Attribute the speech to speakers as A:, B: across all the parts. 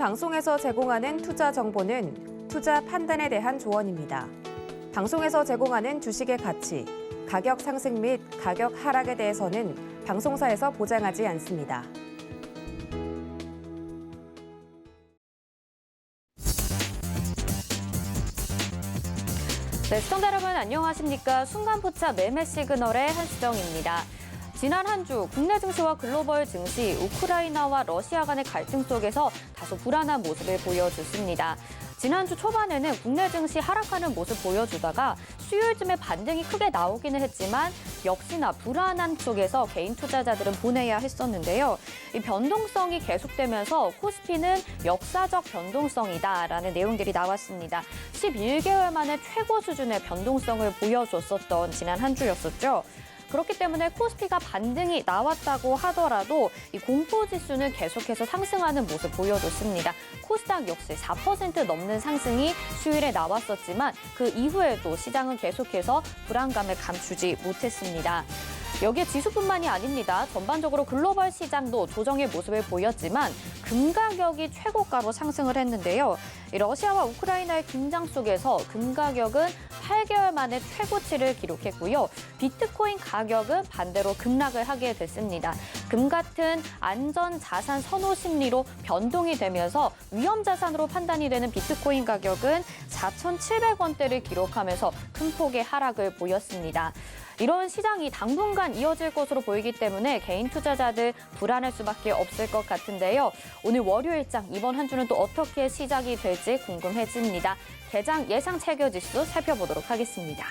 A: 방송에서 제공하는 투자 정보는 투자 판단에 대한 조언입니다. 방송에서 제공하는 주식의 가치, 가격 상승 및 가격 하락에 대해서는 방송사에서 보장하지 않습니다.
B: 네, 시청자 여러분 안녕하십니까? 순간포착 매매 시그널의 한수정입니다. 지난 한 주 국내 증시와 글로벌 증시, 우크라이나와 러시아 간의 갈등 속에서 다소 불안한 모습을 보여줬습니다. 지난주 초반에는 국내 증시 하락하는 모습 보여주다가 수요일쯤에 반등이 크게 나오기는 했지만 역시나 불안한 속에서 개인 투자자들은 보내야 했었는데요. 이 변동성이 계속되면서 코스피는 역사적 변동성이다라는 내용들이 나왔습니다. 11개월 만에 최고 수준의 변동성을 보여줬었던 지난 한 주였었죠. 그렇기 때문에 코스피가 반등이 나왔다고 하더라도 이 공포지수는 계속해서 상승하는 모습 보여줬습니다. 코스닥 역시 4% 넘는 상승이 수요일에 나왔었지만 그 이후에도 시장은 계속해서 불안감을 감추지 못했습니다. 여기에 지수뿐만이 아닙니다. 전반적으로 글로벌 시장도 조정의 모습을 보였지만 금 가격이 최고가로 상승을 했는데요. 러시아와 우크라이나의 긴장 속에서 금 가격은 8개월 만에 최고치를 기록했고요. 비트코인 가격은 반대로 급락을 하게 됐습니다. 금 같은 안전 자산 선호 심리로 변동이 되면서 위험 자산으로 판단이 되는 비트코인 가격은 4,700원대를 기록하면서 큰 폭의 하락을 보였습니다. 이런 시장이 당분간 이어질 것으로 보이기 때문에 개인 투자자들 불안할 수밖에 없을 것 같은데요. 오늘 월요일장 이번 한 주는 또 어떻게 시작이 될지 궁금해집니다. 개장 예상 체결지수 살펴보도록 하겠습니다.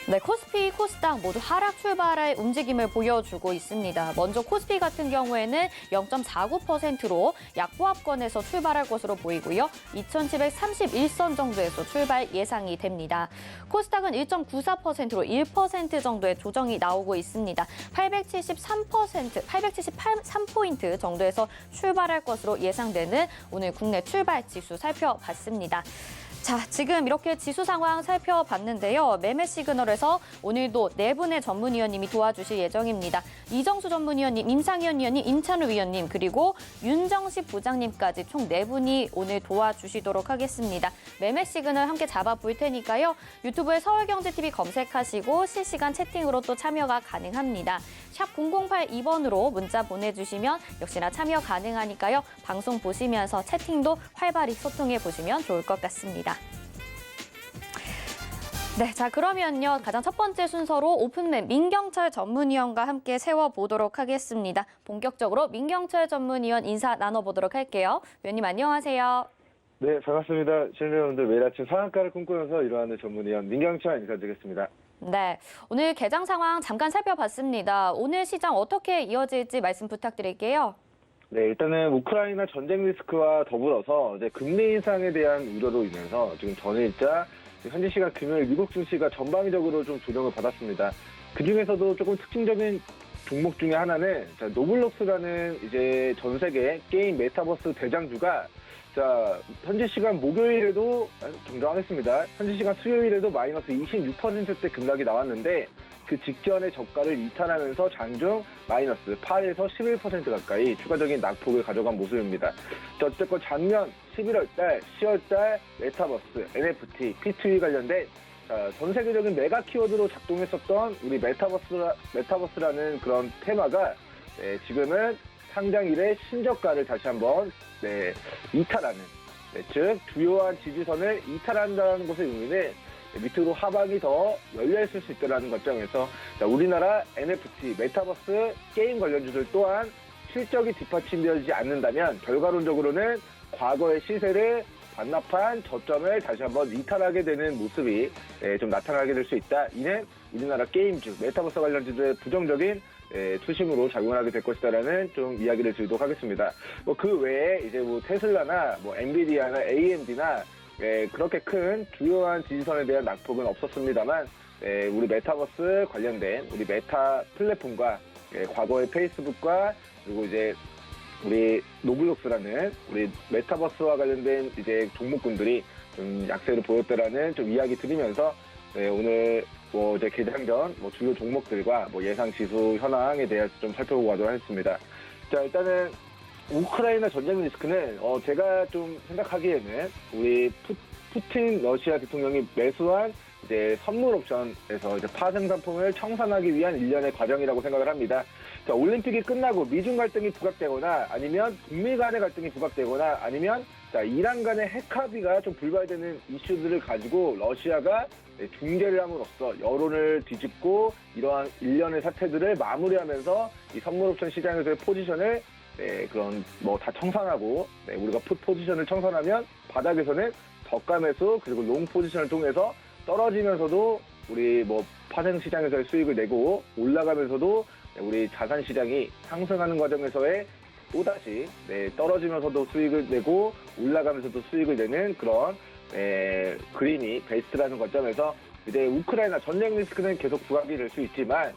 B: 네, 코스피, 코스닥 모두 하락 출발할 움직임을 보여주고 있습니다. 먼저 코스피 같은 경우에는 0.49%로 약보합권에서 출발할 것으로 보이고요. 2,731선 정도에서 출발 예상이 됩니다. 코스닥은 1.94%로 1% 정도의 조정이 나오고 있습니다. 873포인트 정도에서 출발할 것으로 예상되는 오늘 국내 출발 지수 살펴봤습니다. 자, 지금 이렇게 지수 상황 살펴봤는데요. 매매 시그널에서 오늘도 네 분의 전문위원님이 도와주실 예정입니다. 이정수 전문위원님, 임상현 위원님, 임찬우 위원님, 그리고 윤정식 부장님까지 총 네 분이 오늘 도와주시도록 하겠습니다. 매매 시그널 함께 잡아볼 테니까요. 유튜브에 서울경제TV 검색하시고 실시간 채팅으로 또 참여가 가능합니다. 샵 0082번으로 문자 보내주시면 역시나 참여 가능하니까요. 방송 보시면서 채팅도 활발히 소통해 보시면 좋을 것 같습니다. 네, 자 그러면요. 가장 첫 번째 순서로 오픈맨 민경철 전문위원과 함께 세워보도록 하겠습니다. 본격적으로 민경철 전문위원 인사 나눠보도록 할게요. 위원님 안녕하세요.
C: 네, 반갑습니다. 시청자 여러분들 매일 아침 상한가를 꿈꾸면서 일어나는 전문위원 민경철 인사드리겠습니다.
B: 네, 오늘 개장 상황 잠깐 살펴봤습니다. 오늘 시장 어떻게 이어질지 말씀 부탁드릴게요.
C: 네, 일단은 우크라이나 전쟁 리스크와 더불어서 이제 금리 인상에 대한 우려로 인해서 지금 전일자 현지 시간 금요일 미국 증시가 전방위적으로 좀 조정을 받았습니다. 그 중에서도 조금 특징적인 종목 중에 하나는 노블록스라는 이제 전 세계 게임 메타버스 대장주가 현지 시간 목요일에도 정정하겠습니다. 현지 시간 수요일에도 마이너스 26%대 급락이 나왔는데 그 직전의 저가를 이탈하면서 장중 마이너스 8에서 11% 가까이 추가적인 낙폭을 가져간 모습입니다. 어쨌건 작년 11월 달, 10월 달 메타버스, NFT, P2E 관련된 전 세계적인 메가 키워드로 작동했었던 우리 메타버스라는 그런 테마가 지금은 상장 이래 신저가를 다시 한번 이탈하는, 즉 주요한 지지선을 이탈한다는 것의 의미는 밑으로 하방이 더 열려있을 수 있다는 관점에서 우리나라 NFT, 메타버스, 게임 관련주들 또한 실적이 뒷받침되지 않는다면 결과론적으로는 과거의 시세를 반납한 저점을 다시 한번 이탈하게 되는 모습이 좀 나타나게 될 수 있다. 이는 우리나라 게임주, 메타버스 관련주들의 부정적인 투심으로 작용하게 될 것이다라는 좀 이야기를 드리도록 하겠습니다. 그 외에 이제 테슬라나 엔비디아나 AMD나 그렇게 큰 주요한 지지선에 대한 낙폭은 없었습니다만 우리 메타버스 관련된 우리 메타 플랫폼과 과거의 페이스북과 그리고 이제 우리 노블록스라는 우리 메타버스와 관련된 이제 종목군들이 좀 약세를 보였다라는 좀 이야기 드리면서 오늘 이제 개장 전 주요 종목들과 예상 지수 현황에 대해서 좀 살펴보고 가도록 하겠습니다. 자, 일단은 우크라이나 전쟁 리스크는 제가 좀 생각하기에는 우리 푸틴 러시아 대통령이 매수한 이제 선물 옵션에서 이제 파생 상품을 청산하기 위한 일련의 과정이라고 생각을 합니다. 자, 올림픽이 끝나고 미중 갈등이 부각되거나 아니면 북미 간의 갈등이 부각되거나 아니면 자, 이란 간의 핵 합의가 좀 불발되는 이슈들을 가지고 러시아가 중재를 함으로써 여론을 뒤집고 이러한 일련의 사태들을 마무리하면서 이 선물 옵션 시장에서의 포지션을 그런 뭐 다 청산하고 우리가 풋 포지션을 청산하면 바닥에서는 저가 매수 그리고 롱 포지션을 통해서 떨어지면서도 우리 뭐 파생 시장에서의 수익을 내고 올라가면서도 우리 자산 시장이 상승하는 과정에서의 또다시 떨어지면서도 수익을 내고 올라가면서도 수익을 내는 그런 그림이 베스트라는 관점에서 이제 우크라이나 전쟁 리스크는 계속 부각이 될 수 있지만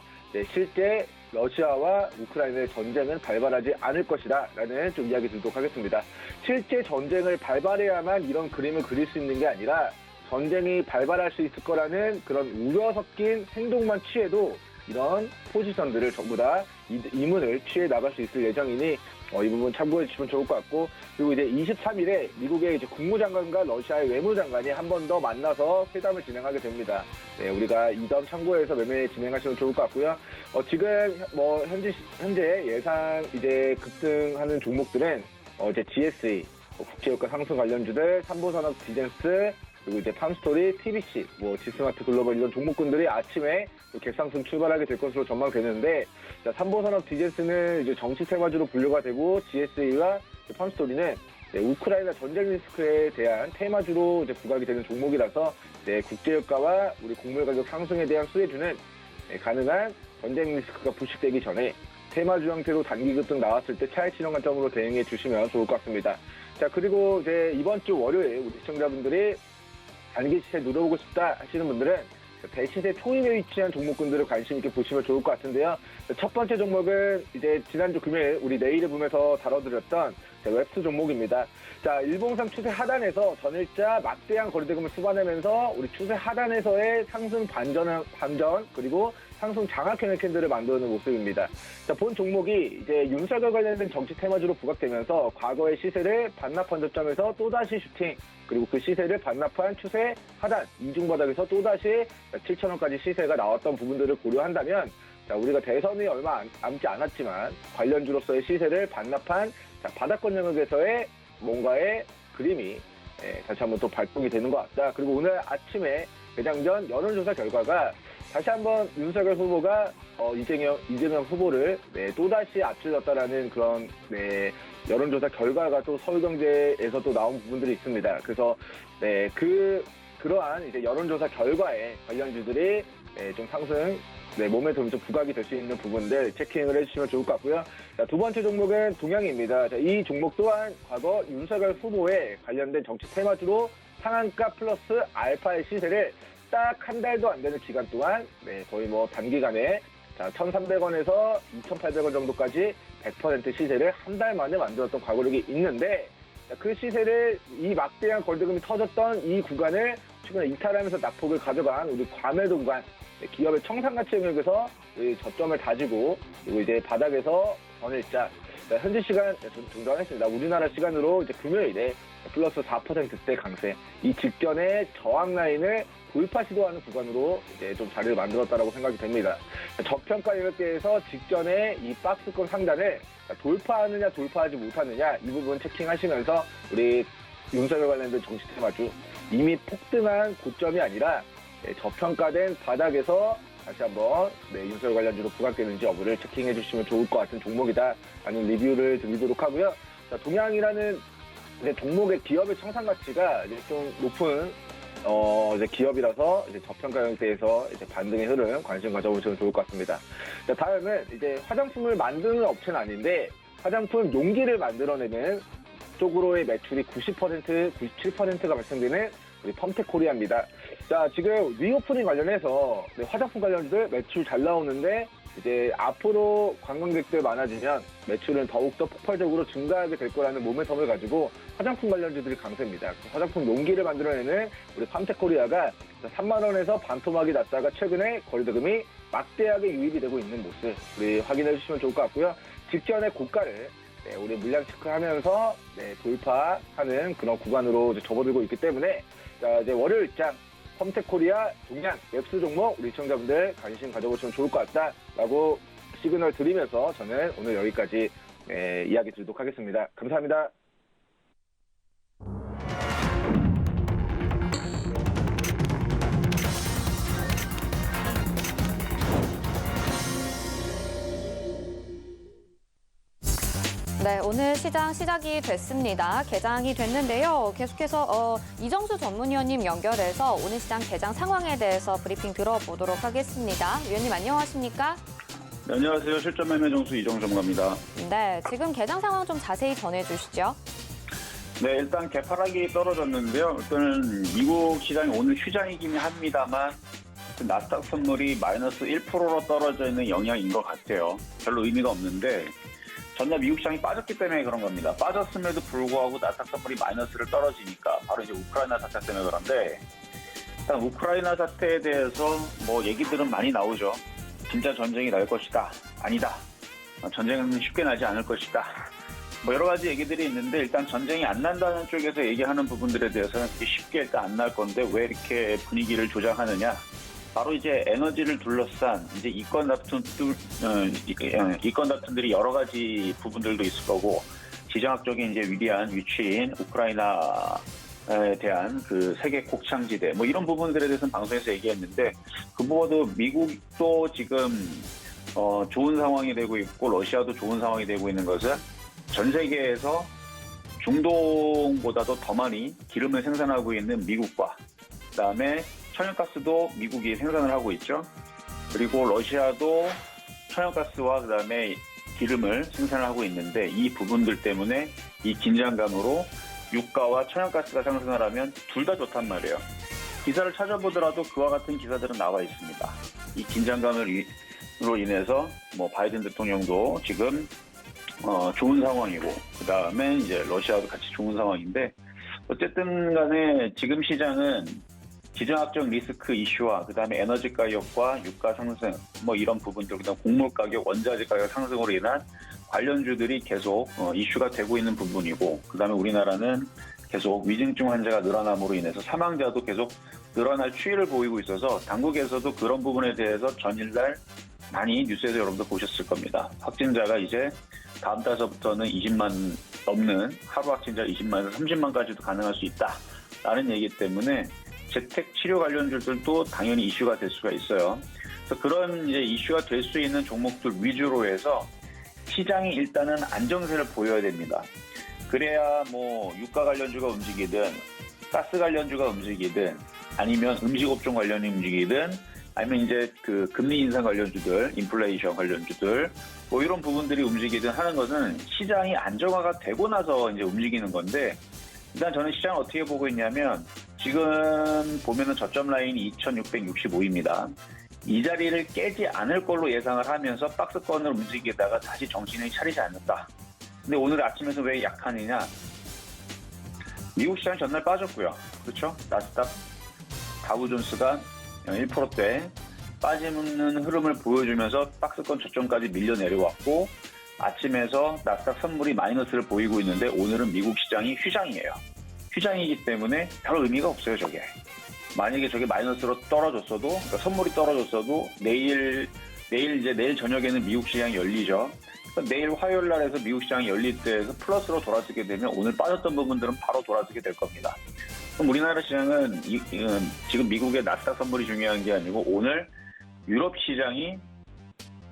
C: 실제 러시아와 우크라이나의 전쟁은 발발하지 않을 것이다 라는 좀 이야기 드리도록 하겠습니다. 실제 전쟁을 발발해야만 이런 그림을 그릴 수 있는 게 아니라 전쟁이 발발할 수 있을 거라는 그런 우려 섞인 행동만 취해도 이런 포지션들을 전부 다 이문을 취해 나갈 수 있을 예정이니 이 부분 참고해 주시면 좋을 것 같고, 그리고 이제 23일에 미국의 이제 국무장관과 러시아의 외무장관이 한 번 더 만나서 회담을 진행하게 됩니다. 우리가 이 점 참고해서 매매 진행하시면 좋을 것 같고요. 지금 뭐 현재 예상 이제 급등하는 종목들은 이제 GSE, 국제유가 상승 관련주들, 삼보산업 디젠스, 그리고 이제 팜스토리, TBC, 지스마트 글로벌 이런 종목군들이 아침에 갭상승 출발하게 될 것으로 전망되는데, 자, 삼보산업 디젠스는 이제 정치 테마주로 분류가 되고, GSA와 팜스토리는 우크라이나 전쟁 리스크에 대한 테마주로 이제 부각이 되는 종목이라서 국제유가와 우리 곡물 가격 상승에 대한 수혜주는 가능한 전쟁 리스크가 부식되기 전에 테마주 형태로 단기 급등 나왔을 때 차익 실현 관점으로 대응해 주시면 좋을 것 같습니다. 자, 그리고 이제 이번 주 월요일 우리 시청자분들이 단기 시세 누려보고 싶다 하시는 분들은 대시세 초입에 위치한 종목군들을 관심 있게 보시면 좋을 것 같은데요. 첫 번째 종목은 이제 지난주 금요일 우리 내일의 붐에서 다뤄드렸던 웹스 종목입니다. 자, 일봉상 추세 하단에서 전일자 막대한 거리대금을 수반하면서 우리 추세 하단에서의 상승 반전 그리고 상승 장악형의 캔들을 만드는 모습입니다. 자, 본 종목이 이제 윤석열 관련된 정치 테마주로 부각되면서 과거의 시세를 반납한 저점에서 또다시 슈팅, 그리고 그 시세를 반납한 추세 하단 이중바닥에서 또다시 7,000원까지 시세가 나왔던 부분들을 고려한다면, 자, 우리가 대선이 얼마 남지 않았지만 관련주로서의 시세를 반납한 바닥권 영역에서의 뭔가의 그림이 다시 한번 또 발동이 되는 것 같다. 그리고 오늘 아침에 매장전 여론조사 결과가 다시 한번 윤석열 후보가 이재명 후보를 또다시 앞질렀다라는 그런 여론조사 결과가 또 서울경제에서 또 나온 부분들이 있습니다. 그래서 그러한 이제 여론조사 결과에 관련주들이 좀 상승, 몸에 좀 부각이 될 수 있는 부분들 체킹을 해주시면 좋을 것 같고요. 자, 두 번째 종목은 동양입니다. 자, 이 종목 또한 과거 윤석열 후보에 관련된 정치 테마주로 상한가 플러스 알파의 시세를 딱 한 달도 안 되는 기간 동안 거의 뭐 단기간에 1,300원에서 2,800원 정도까지 100% 시세를 한 달 만에 만들었던 과거력이 있는데, 그 시세를 이 막대한 거리대금이 터졌던 이 구간을 최근에 이탈하면서 낙폭을 가져간 우리 과매도 구간, 기업의 청산가치 영역에서 저점을 다지고, 그리고 이제 바닥에서 전일자 현재 시간 중단했습니다. 우리나라 시간으로 이제 금요일에 플러스 4%대 강세, 이 직전의 저항 라인을 돌파 시도하는 구간으로 이제 좀 자리를 만들었다라고 생각이 됩니다. 저평가 영역대에서 직전에 이 박스권 상단을 돌파하느냐 돌파하지 못하느냐 이 부분 체킹하시면서 우리 윤석열 관련된 정치 테마주 이미 폭등한 고점이 아니라 저평가된 바닥에서 다시 한번 윤석열 관련주로 부각되는지 여부를 체킹해 주시면 좋을 것 같은 종목이다 라는 리뷰를 드리도록 하고요. 자, 동양이라는 종목의 기업의 청산 가치가 이제 좀 높은 이제 기업이라서 이제 저평가 형태에서 이제 반등의 흐름 관심 가져보시면 좋을 것 같습니다. 자, 다음은 이제 화장품을 만드는 업체는 아닌데 화장품 용기를 만들어내는 쪽으로의 매출이 90%, 97%가 발생되는 우리 펌텍코리아입니다. 자, 지금 리오프닝 관련해서 화장품 관련주들 매출 잘 나오는데 이제 앞으로 관광객들 많아지면 매출은 더욱더 폭발적으로 증가하게 될 거라는 모멘텀을 가지고 화장품 관련주들이 강세입니다. 화장품 용기를 만들어내는 우리 팜텍코리아가 3만 원에서 반토막이 났다가 최근에 거리대금이 막대하게 유입이 되고 있는 모습 우리 확인해 주시면 좋을 것 같고요. 직전에 고가를 네, 우리 물량 체크하면서 돌파하는 그런 구간으로 이제 접어들고 있기 때문에 자, 이제 월요일 장 컴텍코리아 동양 웹스 종목 우리 시청자분들 관심 가져보시면 좋을 것 같다라고 시그널 드리면서 저는 오늘 여기까지 이야기 드리도록 하겠습니다. 감사합니다.
B: 네, 오늘 시장 시작이 됐습니다. 개장이 됐는데요. 계속해서 이정수 전문위원님 연결해서 오늘 시장 개장 상황에 대해서 브리핑 들어보도록 하겠습니다. 위원님 안녕하십니까?
D: 네, 안녕하세요. 실전 매매 정수 이정 전문가입니다.
B: 네, 지금 개장 상황 좀 자세히 전해주시죠.
D: 네, 일단 개파락이 떨어졌는데요. 일단은 미국 시장이 오늘 휴장이긴 합니다만 그 나스닥 선물이 마이너스 1%로 떨어져 있는 영향인 것 같아요. 별로 의미가 없는데 전날 미국 시장이 빠졌기 때문에 그런 겁니다. 빠졌음에도 불구하고 나스닥 선물이 마이너스를 떨어지니까 바로 이제 우크라이나 사태 때문에 그런데 일단 우크라이나 사태에 대해서 뭐 얘기들은 많이 나오죠. 진짜 전쟁이 날 것이다. 아니다. 전쟁은 쉽게 나지 않을 것이다. 뭐 여러 가지 얘기들이 있는데 일단 전쟁이 안 난다는 쪽에서 얘기하는 부분들에 대해서는 쉽게 일단 안 날 건데 왜 이렇게 분위기를 조장하느냐. 바로 이제 에너지를 둘러싼 이제 이권 다툼들이 여러 가지 부분들도 있을 거고 지정학적인 이제 위대한 위치인 우크라이나에 대한 그 세계 곡창지대 뭐 이런 부분들에 대해서는 방송에서 얘기했는데 그 무엇도 미국도 지금 좋은 상황이 되고 있고 러시아도 좋은 상황이 되고 있는 것은 전 세계에서 중동보다도 더 많이 기름을 생산하고 있는 미국과 그다음에 천연가스도 미국이 생산을 하고 있죠. 그리고 러시아도 천연가스와 그다음에 기름을 생산을 하고 있는데 이 부분들 때문에 이 긴장감으로 유가와 천연가스가 상승을 하면 둘 다 좋단 말이에요. 기사를 찾아보더라도 그와 같은 기사들은 나와 있습니다. 이 긴장감으로 인해서 뭐 바이든 대통령도 지금 좋은 상황이고 그다음에 이제 러시아도 같이 좋은 상황인데 어쨌든 간에 지금 시장은 지정학적 리스크 이슈와 그다음에 에너지 가격과 유가 상승 뭐 이런 부분들 그다음 곡물 가격, 원자재 가격 상승으로 인한 관련주들이 계속 이슈가 되고 있는 부분이고 그다음에 우리나라는 계속 위중증 환자가 늘어남으로 인해서 사망자도 계속 늘어날 추이를 보이고 있어서 당국에서도 그런 부분에 대해서 전일날 많이 뉴스에서 여러분들 보셨을 겁니다. 확진자가 이제 다음 달서부터는 20만 넘는 하루 확진자 20만에서 30만까지도 가능할 수 있다라는 얘기 때문에 재택 치료 관련주들도 당연히 이슈가 될 수가 있어요. 그래서 그런 이제 이슈가 될 수 있는 종목들 위주로 해서 시장이 일단은 안정세를 보여야 됩니다. 그래야 뭐 유가 관련주가 움직이든 가스 관련주가 움직이든 아니면 음식업종 관련이 움직이든 아니면 이제 그 금리 인상 관련주들, 인플레이션 관련주들 뭐 이런 부분들이 움직이든 하는 것은 시장이 안정화가 되고 나서 이제 움직이는 건데 일단 저는 시장을 어떻게 보고 있냐면 지금 보면은 저점 라인이 2665입니다. 이 자리를 깨지 않을 걸로 예상을 하면서 박스권을 움직이다가 다시 정신을 차리지 않는다. 근데 오늘 아침에서 왜 약하느냐? 미국 시장 전날 빠졌고요. 그렇죠? 나스닥 다우존스가 1%대 빠지는 흐름을 보여주면서 박스권 저점까지 밀려 내려왔고 아침에서 나스닥 선물이 마이너스를 보이고 있는데 오늘은 미국 시장이 휴장이에요. 휴장이기 때문에 별 의미가 없어요, 저게. 만약에 저게 마이너스로 떨어졌어도, 그러니까 선물이 떨어졌어도 내일 저녁에는 미국 시장이 열리죠. 그러니까 내일 화요일 날에서 미국 시장이 열릴 때에서 플러스로 돌아서게 되면 오늘 빠졌던 부분들은 바로 돌아서게 될 겁니다. 그럼 우리나라 시장은 지금 미국의 나스닥 선물이 중요한 게 아니고 오늘 유럽 시장이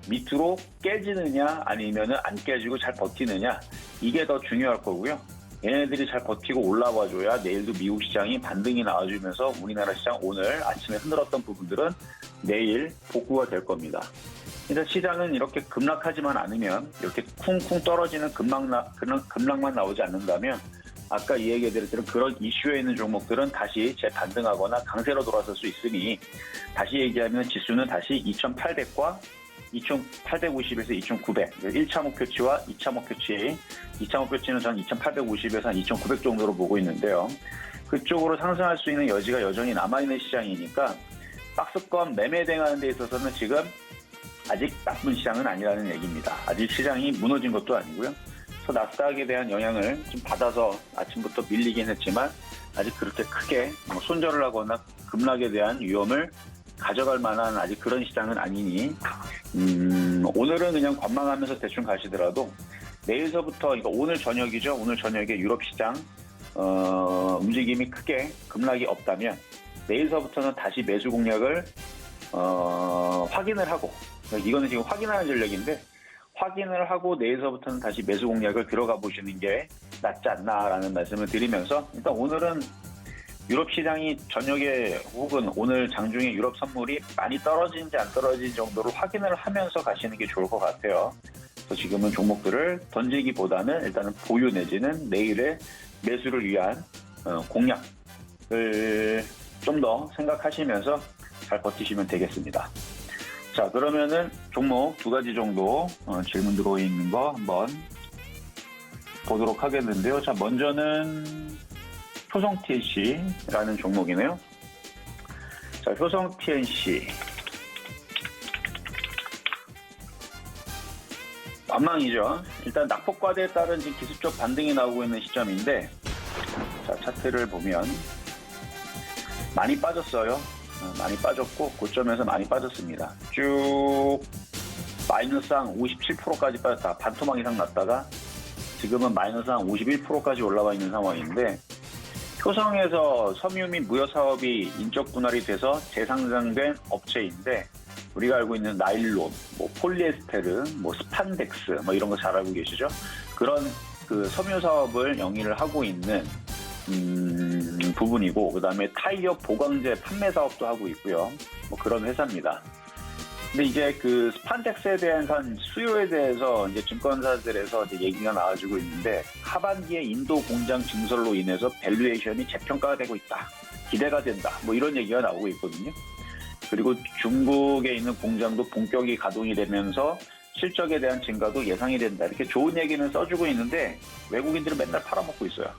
D: 밑으로 깨지느냐 아니면은 안 깨지고 잘 버티느냐 이게 더 중요할 거고요. 얘네들이 잘 버티고 올라와줘야 내일도 미국 시장이 반등이 나와주면서 우리나라 시장 오늘 아침에 흔들었던 부분들은 내일 복구가 될 겁니다. 일단 시장은 이렇게 급락하지만 않으면 이렇게 쿵쿵 떨어지는 급락만 나오지 않는다면 아까 이 얘기해드렸던 그런 이슈에 있는 종목들은 다시 재반등하거나 강세로 돌아설 수 있으니 다시 얘기하면 지수는 다시 2800과 2850에서 2900, 1차 목표치와 2차 목표치, 2차 목표치는 전 2850에서 한 2900 정도로 보고 있는데요. 그쪽으로 상승할 수 있는 여지가 여전히 남아있는 시장이니까 박스권 매매 대응하는 데 있어서는 지금 아직 나쁜 시장은 아니라는 얘기입니다. 아직 시장이 무너진 것도 아니고요. 그래서 나스닥에 대한 영향을 좀 받아서 아침부터 밀리긴 했지만 아직 그렇게 크게 손절을 하거나 급락에 대한 위험을 가져갈 만한 아직 그런 시장은 아니니 오늘은 그냥 관망하면서 대충 가시더라도 내일서부터 그러니까 오늘 저녁이죠. 오늘 저녁에 유럽 시장 움직임이 크게 급락이 없다면 내일서부터는 다시 매수 공략을 확인을 하고 이거는 지금 확인하는 전략인데 확인을 하고 내일서부터는 다시 매수 공략을 들어가 보시는 게 낫지 않나라는 말씀을 드리면서 일단 오늘은 유럽 시장이 저녁에 혹은 오늘 장중에 유럽 선물이 많이 떨어지는지 안 떨어지는지 정도를 확인을 하면서 가시는 게 좋을 것 같아요. 그래서 지금은 종목들을 던지기보다는 일단은 보유 내지는 내일의 매수를 위한 공략을 좀 더 생각하시면서 잘 버티시면 되겠습니다. 자, 그러면은 종목 2가지 정도 질문 들어오 있는 거 한번 보도록 하겠는데요. 자, 먼저는 효성 TNC라는 종목이네요. 자, 효성 TNC. 관망이죠. 일단 낙폭과대에 따른 지금 기술적 반등이 나오고 있는 시점인데, 자, 차트를 보면 많이 빠졌어요. 많이 빠졌고 고점에서 많이 빠졌습니다. 쭉 마이너스 한 57%까지 빠졌다. 반토막 이상 났다가 지금은 마이너스 한 51%까지 올라와 있는 상황인데 효성에서 섬유 및 무역 사업이 인적 분할이 돼서 재상장된 업체인데 우리가 알고 있는 나일론, 뭐 폴리에스테르, 뭐 스판덱스 뭐 이런 거 잘 알고 계시죠? 그런 그 섬유 사업을 영위를 하고 있는 부분이고 그다음에 타이어 보강제 판매 사업도 하고 있고요. 뭐 그런 회사입니다. 근데 이제 그 스판덱스에 대한 수요에 대해서 이제 증권사들에서 이제 얘기가 나와지고 있는데 하반기에 인도 공장 증설로 인해서 밸류에이션이 재평가가 되고 있다. 기대가 된다. 뭐 이런 얘기가 나오고 있거든요. 그리고 중국에 있는 공장도 본격이 가동이 되면서 실적에 대한 증가도 예상이 된다. 이렇게 좋은 얘기는 써주고 있는데 외국인들은 맨날 팔아먹고 있어요.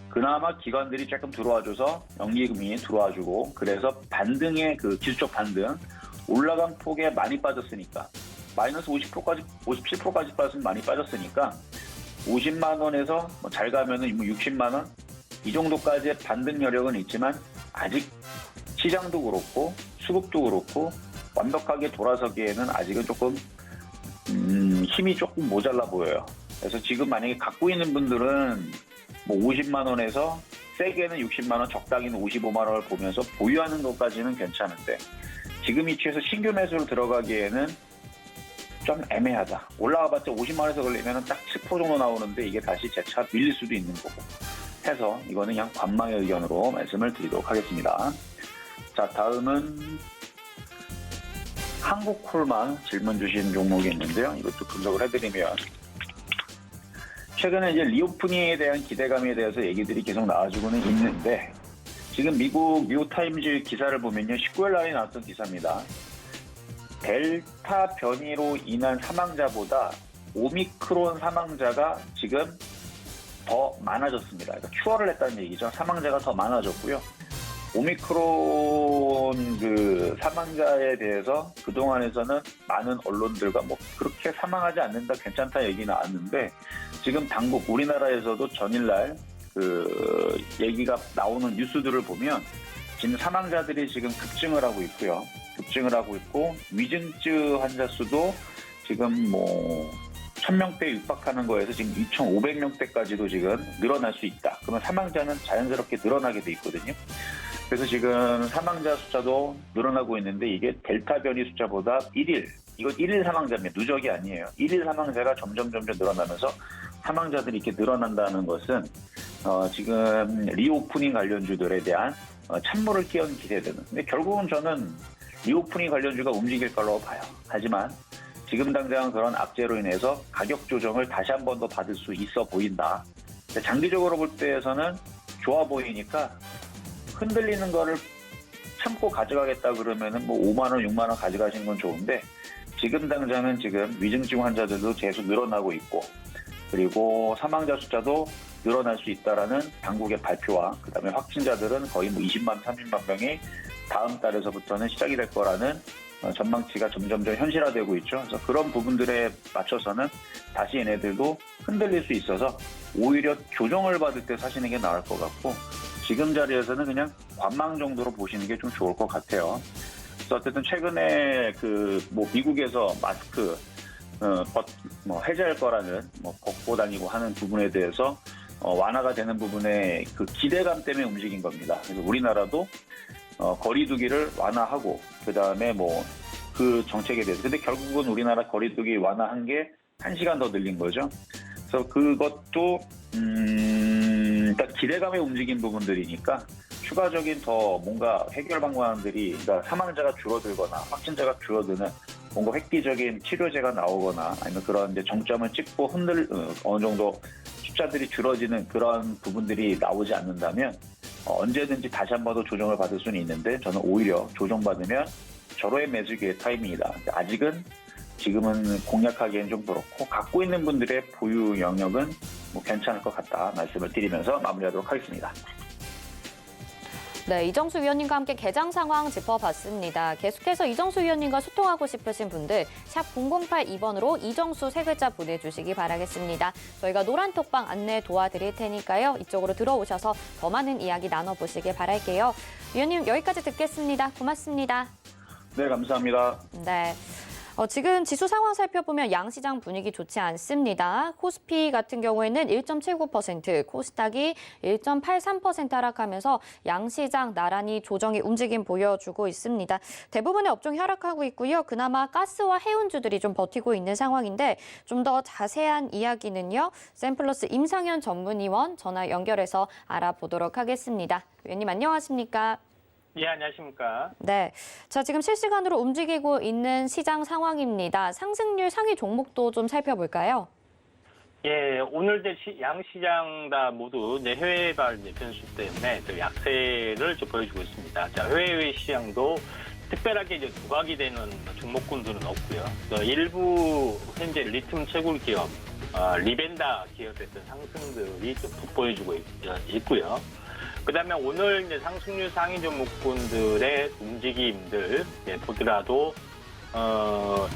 D: 그나마 기관들이 조금 들어와줘서 영리금이 들어와주고 그래서 반등의 그 기술적 반등 올라간 폭에 많이 빠졌으니까 마이너스 50%까지 57%까지 빠졌으면 많이 빠졌으니까 50만 원에서 뭐 잘 가면은 60만 원 이 정도까지의 반등 여력은 있지만 아직 시장도 그렇고 수급도 그렇고 완벽하게 돌아서기에는 아직은 조금 힘이 조금 모자라 보여요. 그래서 지금 만약에 갖고 있는 분들은 뭐 50만 원에서 세게는 60만 원, 적당히는 55만 원을 보면서 보유하는 것까지는 괜찮은데 지금 위치에서 신규 매수를 들어가기에는 좀 애매하다. 올라가봤자 50만 원에서 걸리면 딱 10% 정도 나오는데 이게 다시 재차 밀릴 수도 있는 거고 해서 이거는 그냥 관망의 의견으로 말씀을 드리도록 하겠습니다. 자, 다음은 한국콜만 질문 주신 종목이 있는데요. 이것도 분석을 해드리면 최근에 이제 리오프닝에 대한 기대감에 대해서 얘기들이 계속 나와주고는 있는데 지금 미국 뉴타임즈 기사를 보면요. 19일 날에 나왔던 기사입니다. 델타 변이로 인한 사망자보다 오미크론 사망자가 지금 더 많아졌습니다. 그러니까 큐어를 했다는 얘기죠. 사망자가 더 많아졌고요. 오미크론 그 사망자에 대해서 그동안에서는 많은 언론들과 뭐 그렇게 사망하지 않는다 괜찮다 얘기 나왔는데 지금 당국 우리나라에서도 전일날 그 얘기가 나오는 뉴스들을 보면 지금 사망자들이 지금 급증을 하고 있고요. 급증을 하고 있고 위중증 환자 수도 지금 뭐 1000명대 육박하는 거에서 지금 2500명대까지도 지금 늘어날 수 있다. 그러면 사망자는 자연스럽게 늘어나게 돼 있거든요. 그래서 지금 사망자 숫자도 늘어나고 있는데 이게 델타 변이 숫자보다 1일, 이건 1일 사망자입니다. 누적이 아니에요. 1일 사망자가 점점 늘어나면서 사망자들이 이렇게 늘어난다는 것은 지금 리오프닝 관련주들에 대한 찬물을 끼얹은 기대되는. 근데 결국은 저는 리오프닝 관련주가 움직일 거라고 봐요. 하지만 지금 당장 그런 악재로 인해서 가격 조정을 다시 한 번 더 받을 수 있어 보인다. 장기적으로 볼 때에서는 좋아 보이니까 흔들리는 거를 참고 가져가겠다 그러면은 뭐 5만 원, 6만 원 가져가신 건 좋은데 지금 당장은 지금 위중증 환자들도 계속 늘어나고 있고 그리고 사망자 숫자도 늘어날 수 있다라는 당국의 발표와 그다음에 확진자들은 거의 뭐 20만, 30만 명이 다음 달에서부터는 시작이 될 거라는 전망치가 점점점 현실화되고 있죠. 그래서 그런 부분들에 맞춰서는 다시 얘네들도 흔들릴 수 있어서 오히려 조정을 받을 때 사시는 게 나을 것 같고 지금 자리에서는 그냥 관망 정도로 보시는 게 좀 좋을 것 같아요. 그래서 어쨌든 최근에 미국에서 마스크 해제할 거라는 벗고 다니고 하는 부분에 대해서 완화가 되는 부분에 그 기대감 때문에 움직인 겁니다. 그래서 우리나라도 거리두기를 완화하고 그다음에 그 정책에 대해서 근데 결국은 우리나라 거리두기 완화한 게 1시간 더 늘린 거죠. 그래서 그것도 일단 기대감에 움직인 부분들이니까 추가적인 더 뭔가 해결 방안들이 그러니까 사망자가 줄어들거나 확진자가 줄어드는 뭔가 획기적인 치료제가 나오거나 아니면 그런 이제 정점을 찍고 어느 정도 숫자들이 줄어지는 그런 부분들이 나오지 않는다면 언제든지 다시 한 번 더 조정을 받을 수는 있는데 저는 오히려 조정받으면 절호의 매수 기회 타임입니다. 아직은 지금은 공략하기엔 좀 그렇고 갖고 있는 분들의 보유 영역은 괜찮을 것 같다 말씀을 드리면서 마무리하도록 하겠습니다.
B: 네, 이정수 위원님과 함께 개장 상황 짚어봤습니다. 계속해서 이정수 위원님과 소통하고 싶으신 분들 샵 0082번으로 이정수 세 글자 보내주시기 바라겠습니다. 저희가 노란톡방 안내 도와드릴 테니까요. 이쪽으로 들어오셔서 더 많은 이야기 나눠보시길 바랄게요. 위원님 여기까지 듣겠습니다. 고맙습니다.
D: 네, 감사합니다.
B: 네. 지금 지수 상황 살펴보면 양시장 분위기 좋지 않습니다. 코스피 같은 경우에는 1.79%, 코스닥이 1.83% 하락하면서 양시장 나란히 조정의 움직임 보여주고 있습니다. 대부분의 업종이 하락하고 있고요. 그나마 가스와 해운주들이 좀 버티고 있는 상황인데 좀 더 자세한 이야기는요. 샘플러스 임상현 전문위원 전화 연결해서 알아보도록 하겠습니다. 위원님 안녕하십니까?
E: 예, 안녕하십니까.
B: 네. 자, 지금 실시간으로 움직이고 있는 시장 상황입니다. 상승률 상위 종목도 좀 살펴볼까요?
E: 예, 오늘 양시장 다 모두 해외발 변수 때문에 약세를 보여주고 있습니다. 자, 해외 시장도 특별하게 부각이 되는 종목군들은 없고요. 일부 현재 리튬 채굴 기업, 리벤다 기업의 상승들이 좀 돋보여주고 있고요. 그다음에 오늘 상승률 상위 종목군들의 움직임들 보더라도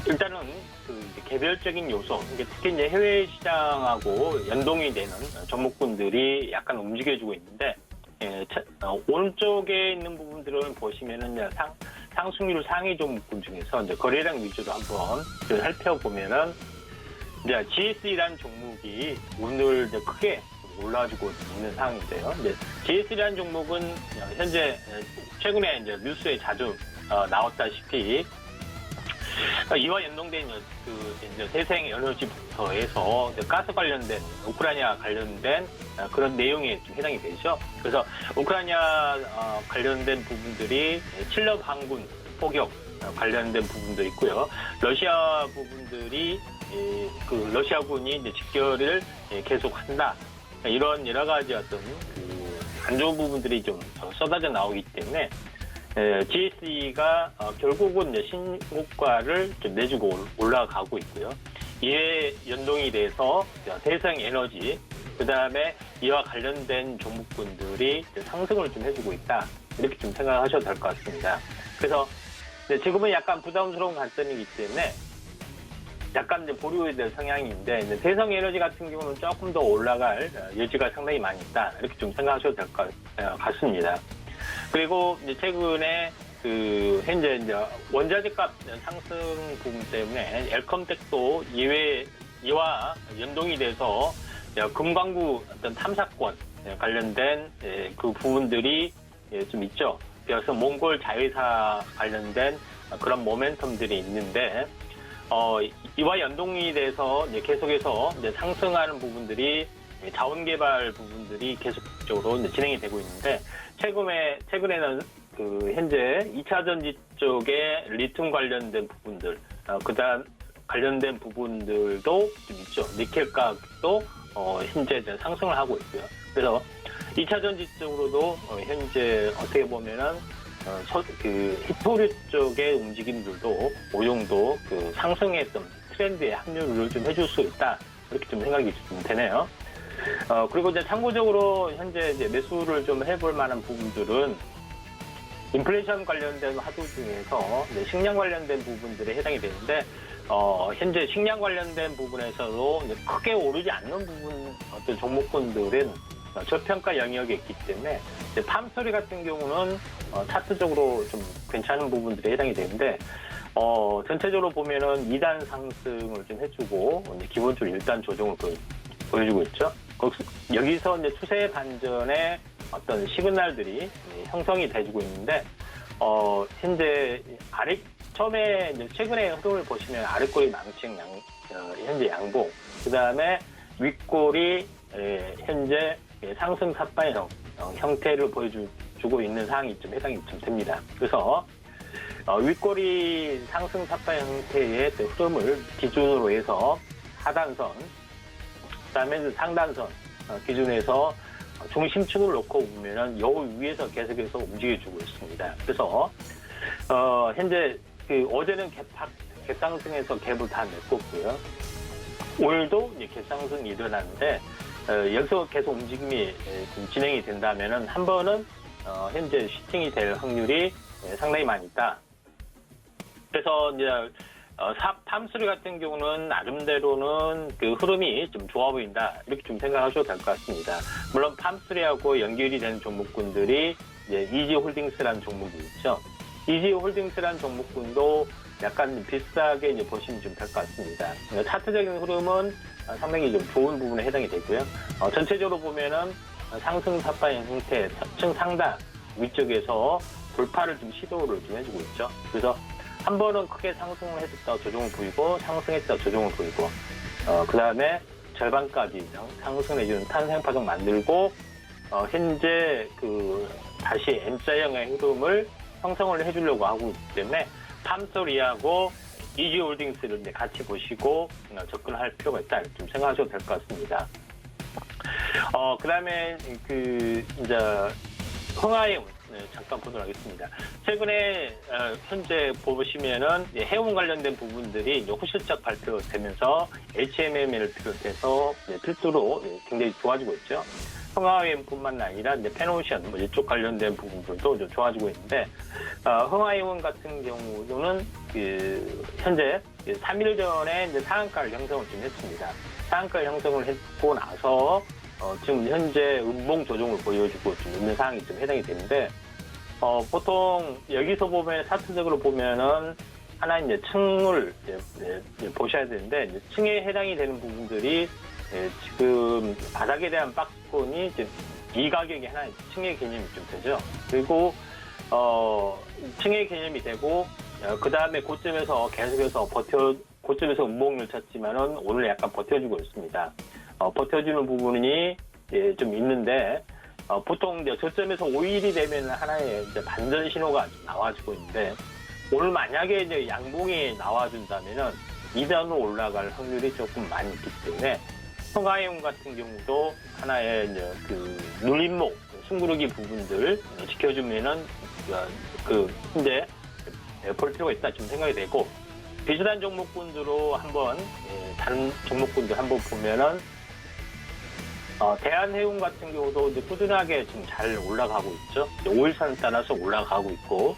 E: 일단은 개별적인 요소, 특히 해외 시장하고 연동이 되는 종목군들이 약간 움직여주고 있는데 오른쪽에 있는 부분들을 보시면은 상승률 상위 종목군 중에서 거래량 위주로 한번 살펴보면은 GS라는 종목이 오늘 크게 올라주고 있는 상황인데요. GS라는 종목은 현재 최근에 뉴스에 자주 나왔다시피 이와 연동된 태생에너지부터 해서 가스 관련된 우크라이나 관련된 그런 내용에 좀 해당이 되죠. 그래서 우크라이나 관련된 부분들이 칠럽 항군 포격 관련된 부분도 있고요. 러시아 부분들이 러시아군이 집결을 계속한다. 이런 여러 가지 안 좋은 부분들이 좀 쏟아져 나오기 때문에 GSE가 결국은 신고가를 좀 내주고 올라가고 있고요. 이에 연동이 돼서 대성에너지, 그 다음에 이와 관련된 종목군들이 상승을 좀 해주고 있다. 이렇게 좀 생각하셔도 될 것 같습니다. 그래서 지금은 약간 부담스러운 관점이기 때문에 약간 보류에 대한 성향인데 대성에너지 같은 경우는 조금 더 올라갈 여지가 상당히 많이 있다. 이렇게 좀 생각하셔도 될 것 같습니다. 그리고 최근에 현재 원자재값 상승 부분 때문에 엘컴텍도 이와 연동이 돼서 금광구 탐사권 관련된 그 부분들이 좀 있죠. 그래서 몽골 자회사 관련된 그런 모멘텀들이 있는데 이와 연동이 돼서 계속해서 상승하는 부분들이 자원개발 부분들이 계속적으로 진행이 되고 있는데 최근에는 현재 2차 전지 쪽에 리튬 관련된 부분들, 그다음 관련된 부분들도 좀 있죠. 니켈 가격도 현재 상승을 하고 있고요. 그래서 2차 전지 쪽으로도 현재 어떻게 보면은 히토류 쪽의 움직임들도 어느 정도 상승했던 트렌드에 합류를 좀 해줄 수 있다. 이렇게 좀 생각이 좀 되네요. 그리고 참고적으로 현재 매수를 좀 해볼 만한 부분들은 인플레이션 관련된 화두 중에서 이제 식량 관련된 부분들에 해당이 되는데 현재 식량 관련된 부분에서도 이제 크게 오르지 않는 부분 어떤 종목군들은 저평가 영역에 있기 때문에 이제 팜소리 같은 경우는 차트적으로 좀 괜찮은 부분들에 해당이 되는데 전체적으로 보면은 2단 상승을 좀 해주고 이제 기본적으로 1단 조정을 보여주고 있죠. 여기서 이제 추세 반전의 어떤 시그널들이 형성이 돼주고 있는데 현재 처음에 이제 최근에 흐름을 보시면 아랫골이 망치형 현재 양봉, 그 다음에 윗골이 현재 상승 삿바형 형태를 보여주고 있는 상황이 좀 해당이 좀 됩니다. 그래서 윗골이 상승 삿바 형태의 흐름을 기준으로 해서 하단선, 그다음에 상단선 기준에서 중심축을 놓고 보면은 요 위에서 계속해서 움직여주고 있습니다. 그래서 현재 어제는 갭상승에서 갭을 다 메꿨고요. 오늘도 이제 갭상승이 일어났는데 여기서 계속 움직임이 좀 진행이 된다면은 한 번은 현재 슈팅이 될 확률이 상당히 많이 있다. 그래서 이제 팜수리 같은 경우는 나름대로는 그 흐름이 좀 좋아 보인다, 이렇게 좀 생각하셔도 될 것 같습니다. 물론 팜수리하고 연결이 되는 종목군들이 이제 이지홀딩스라는 종목이 있죠. 이지홀딩스라는 종목군도 약간 비슷하게 이제 보시면 좀 될 것 같습니다. 차트적인 흐름은 상당히 좀 좋은 부분에 해당이 되고요. 전체적으로 보면은 상승 삿바형 형태, 층 상단 위쪽에서 돌파를 좀 시도를 좀 해주고 있죠. 그래서 한 번은 크게 상승을 했다 조정을 보이고, 상승했다 조정을 보이고, 그 다음에 절반까지 상승해주는 탄생 파동 만들고, 현재 다시 M자형의 흐름을 형성을 해주려고 하고 있기 때문에 팜소리하고 이지홀딩스를 이제 같이 보시고 접근할 필요가 있다, 좀 생각하셔도 될 것 같습니다. 그 다음에 이제 흥하해운 잠깐 보도록 하겠습니다. 최근에 현재 보시면은 해운 관련된 부분들이 이제 호실적 발표되면서 HMM을 비롯해서 필두로 굉장히 좋아지고 있죠. 흥하해운뿐만 아니라 이제 페노션 이쪽 관련된 부분들도 좀 좋아지고 있는데, 흥하해운 같은 경우는 현재 3일 전에 이제 상한가를 형성을 좀 했습니다. 상한가 형성을 했고 나서 지금 현재 음봉 조정을 보여주고 좀 있는 상황이 좀 해당이 되는데, 보통 여기서 보면 차트적으로 보면은 하나 이제 층을 이제 보셔야 되는데, 이제 층에 해당이 되는 부분들이 지금 바닥에 대한 박스권이 이 가격이 하나 층의 개념이 좀 되죠. 그리고 층의 개념이 되고, 그 다음에 고점에서 계속해서 고점에서 음봉을 쳤지만은 오늘 약간 버텨주고 있습니다. 버텨주는 부분이 좀 있는데, 보통 이제 저점에서 5일이 되면 하나의 이제 반전 신호가 나와주고 있는데, 오늘 만약에 이제 양봉이 나와준다면은 2단으로 올라갈 확률이 조금 많이 있기 때문에, 흥하해운 같은 경우도 하나의 이제 눌림목, 숨구르기 부분들 지켜주면은 현재 볼 필요가 있다, 좀 생각이 되고, 비슷한 종목군으로 한번 다른 종목군들 한번 보면은 대한해운 같은 경우도 이제 꾸준하게 지금 잘 올라가고 있죠. 5일선을 따라서 올라가고 있고,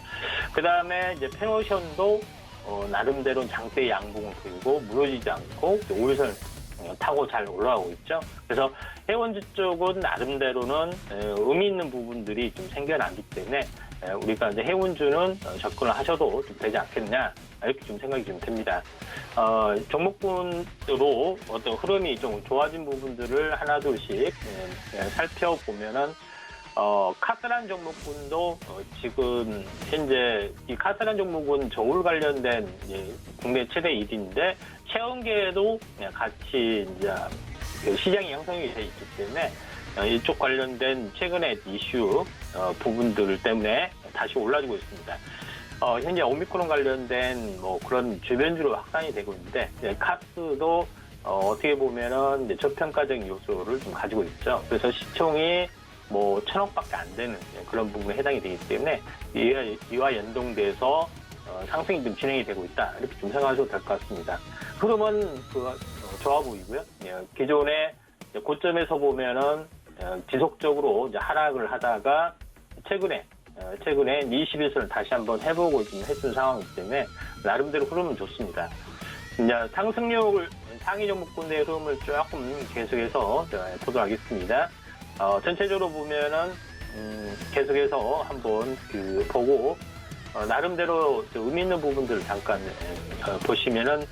E: 그 다음에 이제 페노션도 나름대로 장대 양봉을 보이고 무너지지 않고 5일선을 타고 잘 올라가고 있죠. 그래서 해운주 쪽은 나름대로는 의미 있는 부분들이 좀 생겨나기 때문에 우리가 이제 해운주는 접근을 하셔도 좀 되지 않겠냐, 이렇게 좀 생각이 좀 됩니다. 종목군으로 어떤 흐름이 좀 좋아진 부분들을 하나둘씩 살펴보면은 카스란 종목군도 지금 현재 이 카스란 종목은 저울 관련된 국내 최대 1위인데 체험계에도 같이 이제 시장이 형성이 돼 있기 때문에 이쪽 관련된 최근의 이슈 부분들 때문에 다시 올라지고 있습니다. 현재 오미크론 관련된 그런 주변주로 확산이 되고 있는데, 카스도 어떻게 보면은 이제 저평가적인 요소를 좀 가지고 있죠. 그래서 시총이 1,000억밖에 안 되는 그런 부분에 해당이 되기 때문에 이와 연동돼서 상승이 좀 진행이 되고 있다, 이렇게 좀 생각하셔도 될 것 같습니다. 흐름은 좋아 보이고요. 기존에 고점에서 보면은 지속적으로 이제 하락을 하다가 최근에 최근에 21선을 다시 한번 해보고 좀 했던 상황이기 때문에 나름대로 흐름은 좋습니다. 이제 상승률 상위 종목군의 흐름을 조금 계속해서 보도록 하겠습니다. 전체적으로 보면은 계속해서 한번 보고 나름대로 의미 있는 부분들을 잠깐 보시면은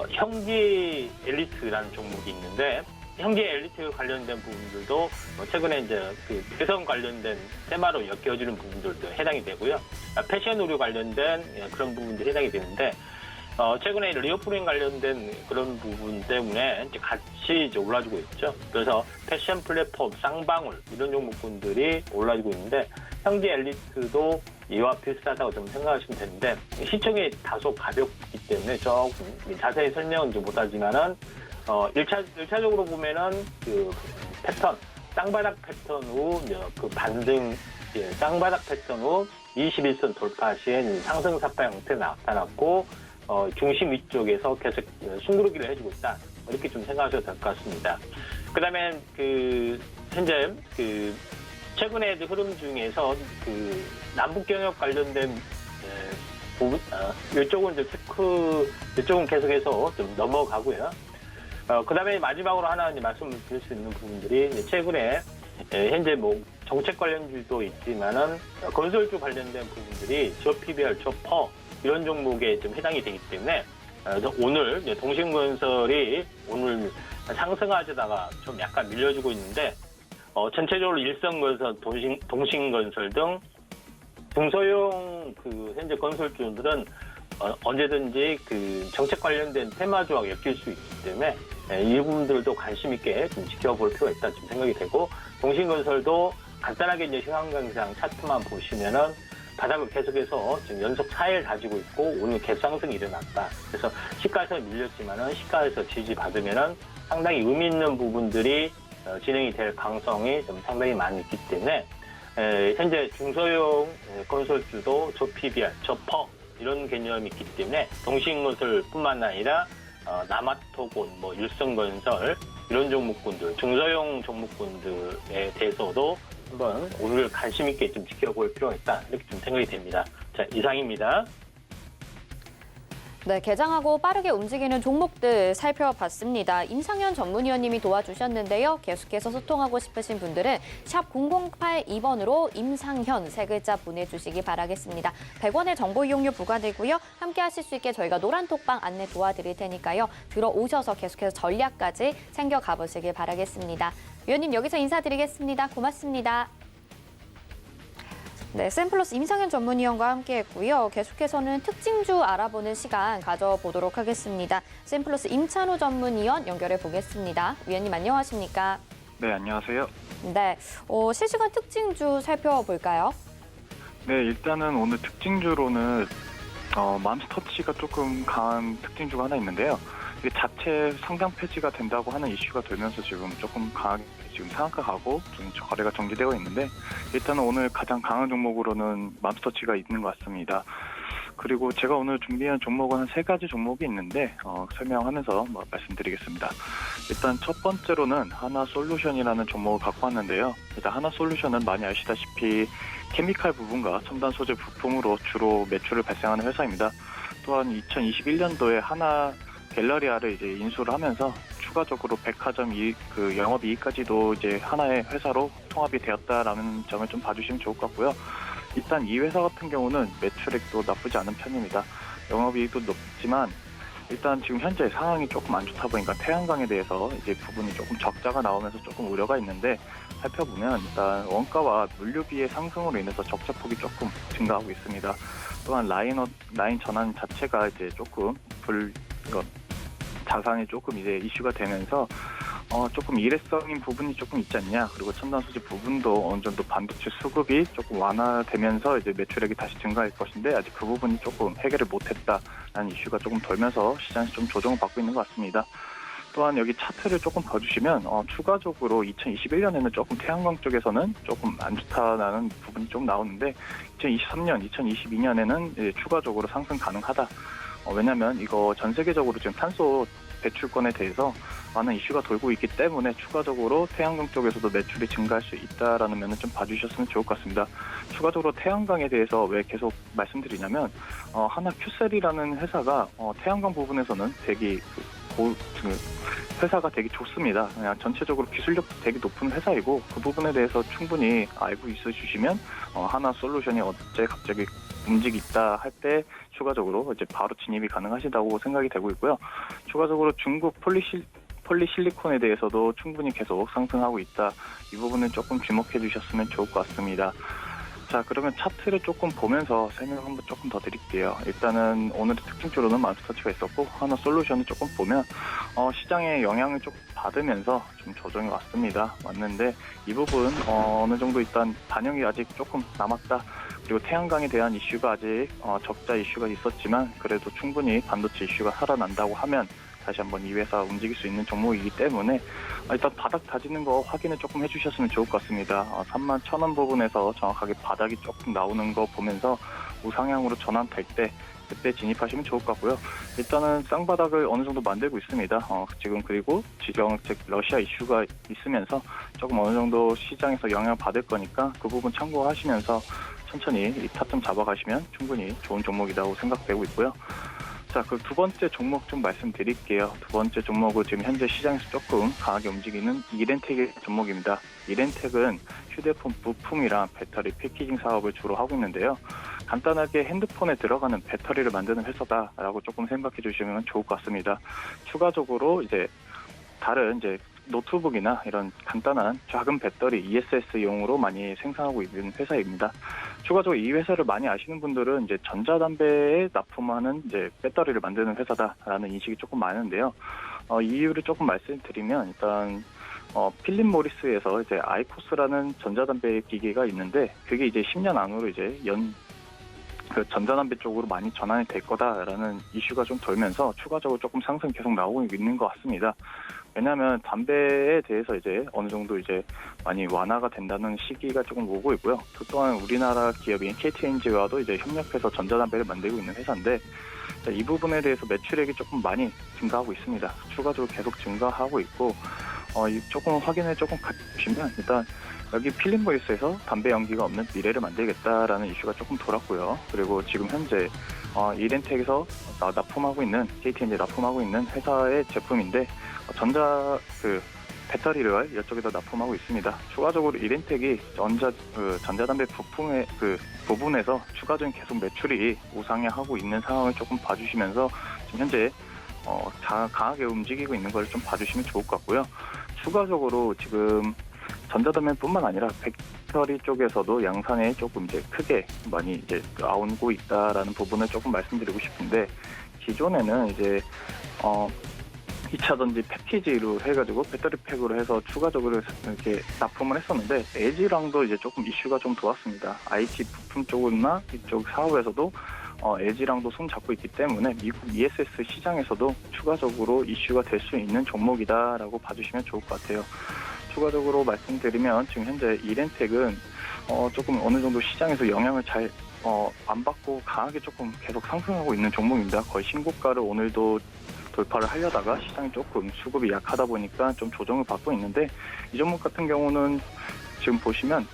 E: 형제 엘리트라는 종목이 있는데 형제 엘리트 관련된 부분들도 최근에 이제 대선 관련된 테마로 엮여지는 부분들도 해당이 되고요. 패션 의류 관련된 그런 부분도 해당이 되는데 최근에 리오프닝 관련된 그런 부분 때문에 이제 같이 이제 올라주고 있죠. 그래서 패션 플랫폼, 쌍방울 이런 종목군들이 올라주고 있는데 형제 엘리트도 이와 비슷하다고 좀 생각하시면 되는데 시총이 다소 가볍기 때문에 조금 자세히 설명은 좀 못하지만은 1차적으로 보면은 패턴, 쌍바닥 패턴 후 반등, 쌍바닥 패턴 후 21선 돌파 시에 상승 삽바 형태 나타났고 중심 위쪽에서 계속 숨구르기를 해주고 있다. 이렇게 좀 생각하셔도 될 것 같습니다. 그다음에 현재 최근에 흐름 중에서 남북 경협 관련된 부분, 이쪽은 이제 이쪽은 계속해서 좀 넘어가고요. 그다음에 마지막으로 하나 이제 말씀을 드릴 수 있는 부분들이 이제 최근에 현재 정책 관련주도 있지만은 건설주 관련된 부분들이 저 PBR, 저 퍼 이런 종목에 좀 해당이 되기 때문에 오늘 동신건설이 오늘 상승하자다가 좀 약간 밀려주고 있는데 전체적으로 일성건설, 동신건설 등 중소형 현재 건설주들은 언제든지 정책 관련된 테마주와 엮일 수 있기 때문에 이 부분들도 관심 있게 좀 지켜볼 필요가 있다 좀 생각이 되고 동신건설도 간단하게 이제 시황강상 차트만 보시면은 바닥을 계속해서 지금 연속 4일 다지고 있고 오늘 갭상승이 일어났다. 그래서 시가에서 밀렸지만은 시가에서 지지받으면은 상당히 의미 있는 부분들이 진행이 될 가능성이 좀 상당히 많이 있기 때문에 현재 중소형 건설주도 저 PBR, 저 퍼 이런 개념이 있기 때문에 동신건설뿐만 아니라 남아토곤, 일성건설 이런 종목군들, 중소형 종목군들에 대해서도 한번 오늘 관심 있게 좀 지켜볼 필요가 있다 이렇게 좀 생각이 됩니다. 자, 이상입니다.
B: 네, 개장하고 빠르게 움직이는 종목들 살펴봤습니다. 임상현 전문위원님이 도와주셨는데요. 계속해서 소통하고 싶으신 분들은 샵 0082번으로 임상현 세 글자 보내주시기 바라겠습니다. 100원의 정보 이용료 부과되고요. 함께 하실 수 있게 저희가 노란톡방 안내 도와드릴 테니까요. 들어오셔서 계속해서 전략까지 챙겨가보시길 바라겠습니다. 위원님 여기서 인사드리겠습니다. 고맙습니다. 네, 샘플러스 임상현 전문위원과 함께했고요. 계속해서는 특징주 알아보는 시간 가져보도록 하겠습니다. 샘플러스 임찬우 전문위원 연결해 보겠습니다. 위원님 안녕하십니까?
F: 네, 안녕하세요.
B: 네, 실시간 특징주 살펴볼까요?
F: 네, 일단은 오늘 특징주로는 맘스터치가 조금 강한 특징주가 하나 있는데요. 이게 자체 상장 폐지가 된다고 하는 이슈가 되면서 지금 조금 강하게 지금 상한가 가고 좀 거래가 정지되고 있는데 일단은 오늘 가장 강한 종목으로는 맘스터치가 있는 것 같습니다. 그리고 제가 오늘 준비한 종목은 한 3가지 종목이 있는데 설명하면서 말씀드리겠습니다. 일단 첫 번째로는 하나솔루션이라는 종목을 갖고 왔는데요. 일단 하나솔루션은 많이 아시다시피 케미칼 부분과 첨단 소재 부품으로 주로 매출을 발생하는 회사입니다. 또한 2021년도에 하나 갤러리아를 이제 인수를 하면서 추가적으로 백화점 영업이익까지도 이제 하나의 회사로 통합이 되었다라는 점을 좀 봐주시면 좋을 것 같고요. 일단 이 회사 같은 경우는 매출액도 나쁘지 않은 편입니다. 영업이익도 높지만 일단 지금 현재 상황이 조금 안 좋다 보니까 태양광에 대해서 이제 부분이 조금 적자가 나오면서 조금 우려가 있는데 살펴보면 일단 원가와 물류비의 상승으로 인해서 적자폭이 조금 증가하고 있습니다. 또한 라인 전환 자체가 이제 조금 자산이 조금 이제 이슈가 되면서 조금 일회성인 부분이 조금 있지 않냐. 그리고 첨단 소재 부분도 어느 정도 반도체 수급이 조금 완화되면서 이제 매출액이 다시 증가할 것인데 아직 그 부분이 조금 해결을 못했다라는 이슈가 조금 돌면서 시장이 좀 조정을 받고 있는 것 같습니다. 또한 여기 차트를 조금 봐주시면 추가적으로 2021년에는 조금 태양광 쪽에서는 조금 안 좋다라는 부분이 좀 나오는데 2023년, 2022년에는 추가적으로 상승 가능하다. 왜냐하면 이거 전 세계적으로 지금 탄소 배출권에 대해서 많은 이슈가 돌고 있기 때문에 추가적으로 태양광 쪽에서도 매출이 증가할 수 있다라는 면은 좀 봐주셨으면 좋을 것 같습니다. 추가적으로 태양광에 대해서 왜 계속 말씀드리냐면 하나 큐셀이라는 회사가 태양광 부분에서는 되게 회사가 되게 좋습니다. 그냥 전체적으로 기술력도 되게 높은 회사이고 그 부분에 대해서 충분히 알고 있으시면 하나 솔루션이 어째 갑자기 움직이 있다 할 때 추가적으로 이제 바로 진입이 가능하시다고 생각이 되고 있고요. 추가적으로 중국 폴리실리콘에 대해서도 충분히 계속 상승하고 있다. 이 부분은 조금 주목해 주셨으면 좋을 것 같습니다. 자, 그러면 차트를 조금 보면서 설명 한번 조금 더 드릴게요. 일단은 오늘의 특징적으로는 맘스터치가 있었고 하나 솔루션을 조금 보면 시장의 영향을 조금 받으면서 좀 조정이 왔는데 이 부분 어느 정도 일단 반영이 아직 조금 남았다. 그리고 태양광에 대한 이슈가 아직 적자 이슈가 있었지만 그래도 충분히 반도체 이슈가 살아난다고 하면 다시 한번 이 회사 움직일 수 있는 종목이기 때문에 일단 바닥 다지는 거 확인을 조금 해주셨으면 좋을 것 같습니다. 31,000원 부분에서 정확하게 바닥이 조금 나오는 거 보면서 우상향으로 전환될 때 그때 진입하시면 좋을 것 같고요. 일단은 쌍바닥을 어느 정도 만들고 있습니다. 지금 그리고 즉 러시아 이슈가 있으면서 조금 어느 정도 시장에서 영향을 받을 거니까 그 부분 참고하시면서 천천히 이 타점 잡아가시면 충분히 좋은 종목이라고 생각되고 있고요. 자, 그 두 번째 종목 좀 말씀드릴게요. 두 번째 종목은 지금 현재 시장에서 조금 강하게 움직이는 이렌텍의 종목입니다. 이렌텍은 휴대폰 부품이랑 배터리 패키징 사업을 주로 하고 있는데요. 간단하게 핸드폰에 들어가는 배터리를 만드는 회사다라고 조금 생각해 주시면 좋을 것 같습니다. 추가적으로 이제 다른 노트북이나 이런 간단한 작은 배터리 ESS용으로 많이 생산하고 있는 회사입니다. 추가적으로 이 회사를 많이 아시는 분들은 이제 전자담배에 납품하는 배터리를 만드는 회사다라는 인식이 조금 많은데요. 이 이유를 조금 말씀드리면 일단 필립 모리스에서 아이코스라는 전자담배 기계가 있는데 그게 이제 10년 안으로 그 전자담배 쪽으로 많이 전환이 될 거다라는 이슈가 좀 돌면서 추가적으로 조금 상승 계속 나오고 있는 것 같습니다. 왜냐하면 담배에 대해서 어느 정도 많이 완화가 된다는 시기가 조금 오고 있고요. 또 또한 우리나라 기업인 KTNG와도 협력해서 전자담배를 만들고 있는 회사인데 이 부분에 대해서 매출액이 조금 많이 증가하고 있습니다. 추가적으로 계속 증가하고 있고 조금 확인을 조금 해주시면 일단 여기 필립모리스에서 담배 연기가 없는 미래를 만들겠다라는 이슈가 조금 돌았고요. 그리고 지금 현재 이렌텍에서 납품하고 있는 KTNG 납품하고 있는 회사의 제품인데 배터리를 이쪽에다 납품하고 있습니다. 추가적으로 이렌텍이 전자담배 부품의 부분에서 추가적인 계속 매출이 우상향하고 있는 상황을 조금 봐주시면서 지금 현재 강하게 움직이고 있는 걸 좀 봐주시면 좋을 것 같고요. 추가적으로 지금 전자담배뿐만 아니라 배터리 쪽에서도 양산에 조금 크게 많이 나오고 있다라는 부분을 조금 말씀드리고 싶은데 기존에는 2차전지 패키지로 해가지고 배터리 팩으로 해서 추가적으로 이렇게 납품을 했었는데 LG랑도 조금 이슈가 좀 돌았습니다. IT 부품 쪽이나 이쪽 사업에서도 LG랑도 손 잡고 있기 때문에 미국 ESS 시장에서도 추가적으로 이슈가 될 수 있는 종목이다라고 봐주시면 좋을 것 같아요. 추가적으로 말씀드리면 지금 현재 이렌텍은 조금 어느 정도 시장에서 영향을 잘 안 받고 강하게 조금 계속 상승하고 있는 종목입니다. 거의 신고가를 오늘도 돌파를 하려다가 시장이 조금 수급이 약하다 보니까 좀 조정을 받고 있는데 이 종목 같은 경우는 지금 보시면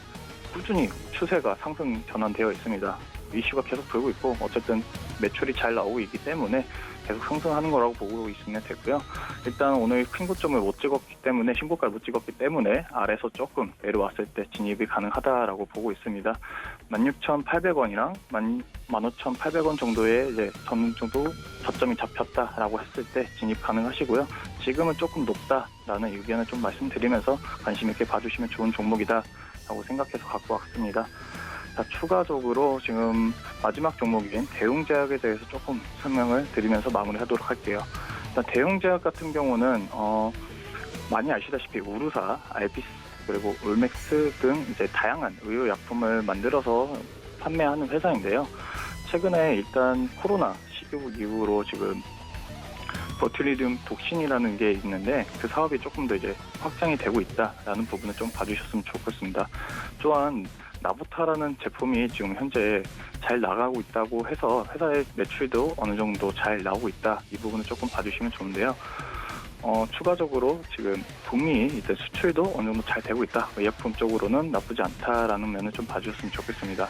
F: 꾸준히 추세가 상승 전환되어 있습니다. 이슈가 계속 돌고 있고 어쨌든 매출이 잘 나오고 있기 때문에 계속 상승하는 거라고 보고 있으면 되고요. 일단 오늘 큰 고점을 못 찍었기 때문에 신고가를 못 찍었기 때문에 아래에서 조금 내려왔을 때 진입이 가능하다라고 보고 있습니다. 16,800원이랑 15,800원 정도의 어느 정도 저점이 잡혔다라고 했을 때 진입 가능하시고요. 지금은 조금 높다라는 의견을 좀 말씀드리면서 관심 있게 봐주시면 좋은 종목이다라고 생각해서 갖고 왔습니다. 자, 추가적으로 지금 마지막 종목인 대웅제약에 대해서 조금 설명을 드리면서 마무리하도록 할게요. 일단 대웅제약 같은 경우는 많이 아시다시피 우루사, 알피스 그리고 올맥스 등 다양한 의료약품을 만들어서 판매하는 회사인데요. 최근에 일단 코로나 시국 이후로 지금 보툴리듐 독신이라는 게 있는데 그 사업이 조금 더 확장이 되고 있다라는 부분을 좀 봐주셨으면 좋겠습니다. 또한 나부타라는 제품이 지금 현재 잘 나가고 있다고 해서 회사의 매출도 어느 정도 잘 나오고 있다. 이 부분을 조금 봐주시면 좋은데요. 추가적으로 지금 북미 이제 수출도 어느 정도 잘 되고 있다. 의약품 쪽으로는 나쁘지 않다라는 면을 좀 봐주셨으면 좋겠습니다.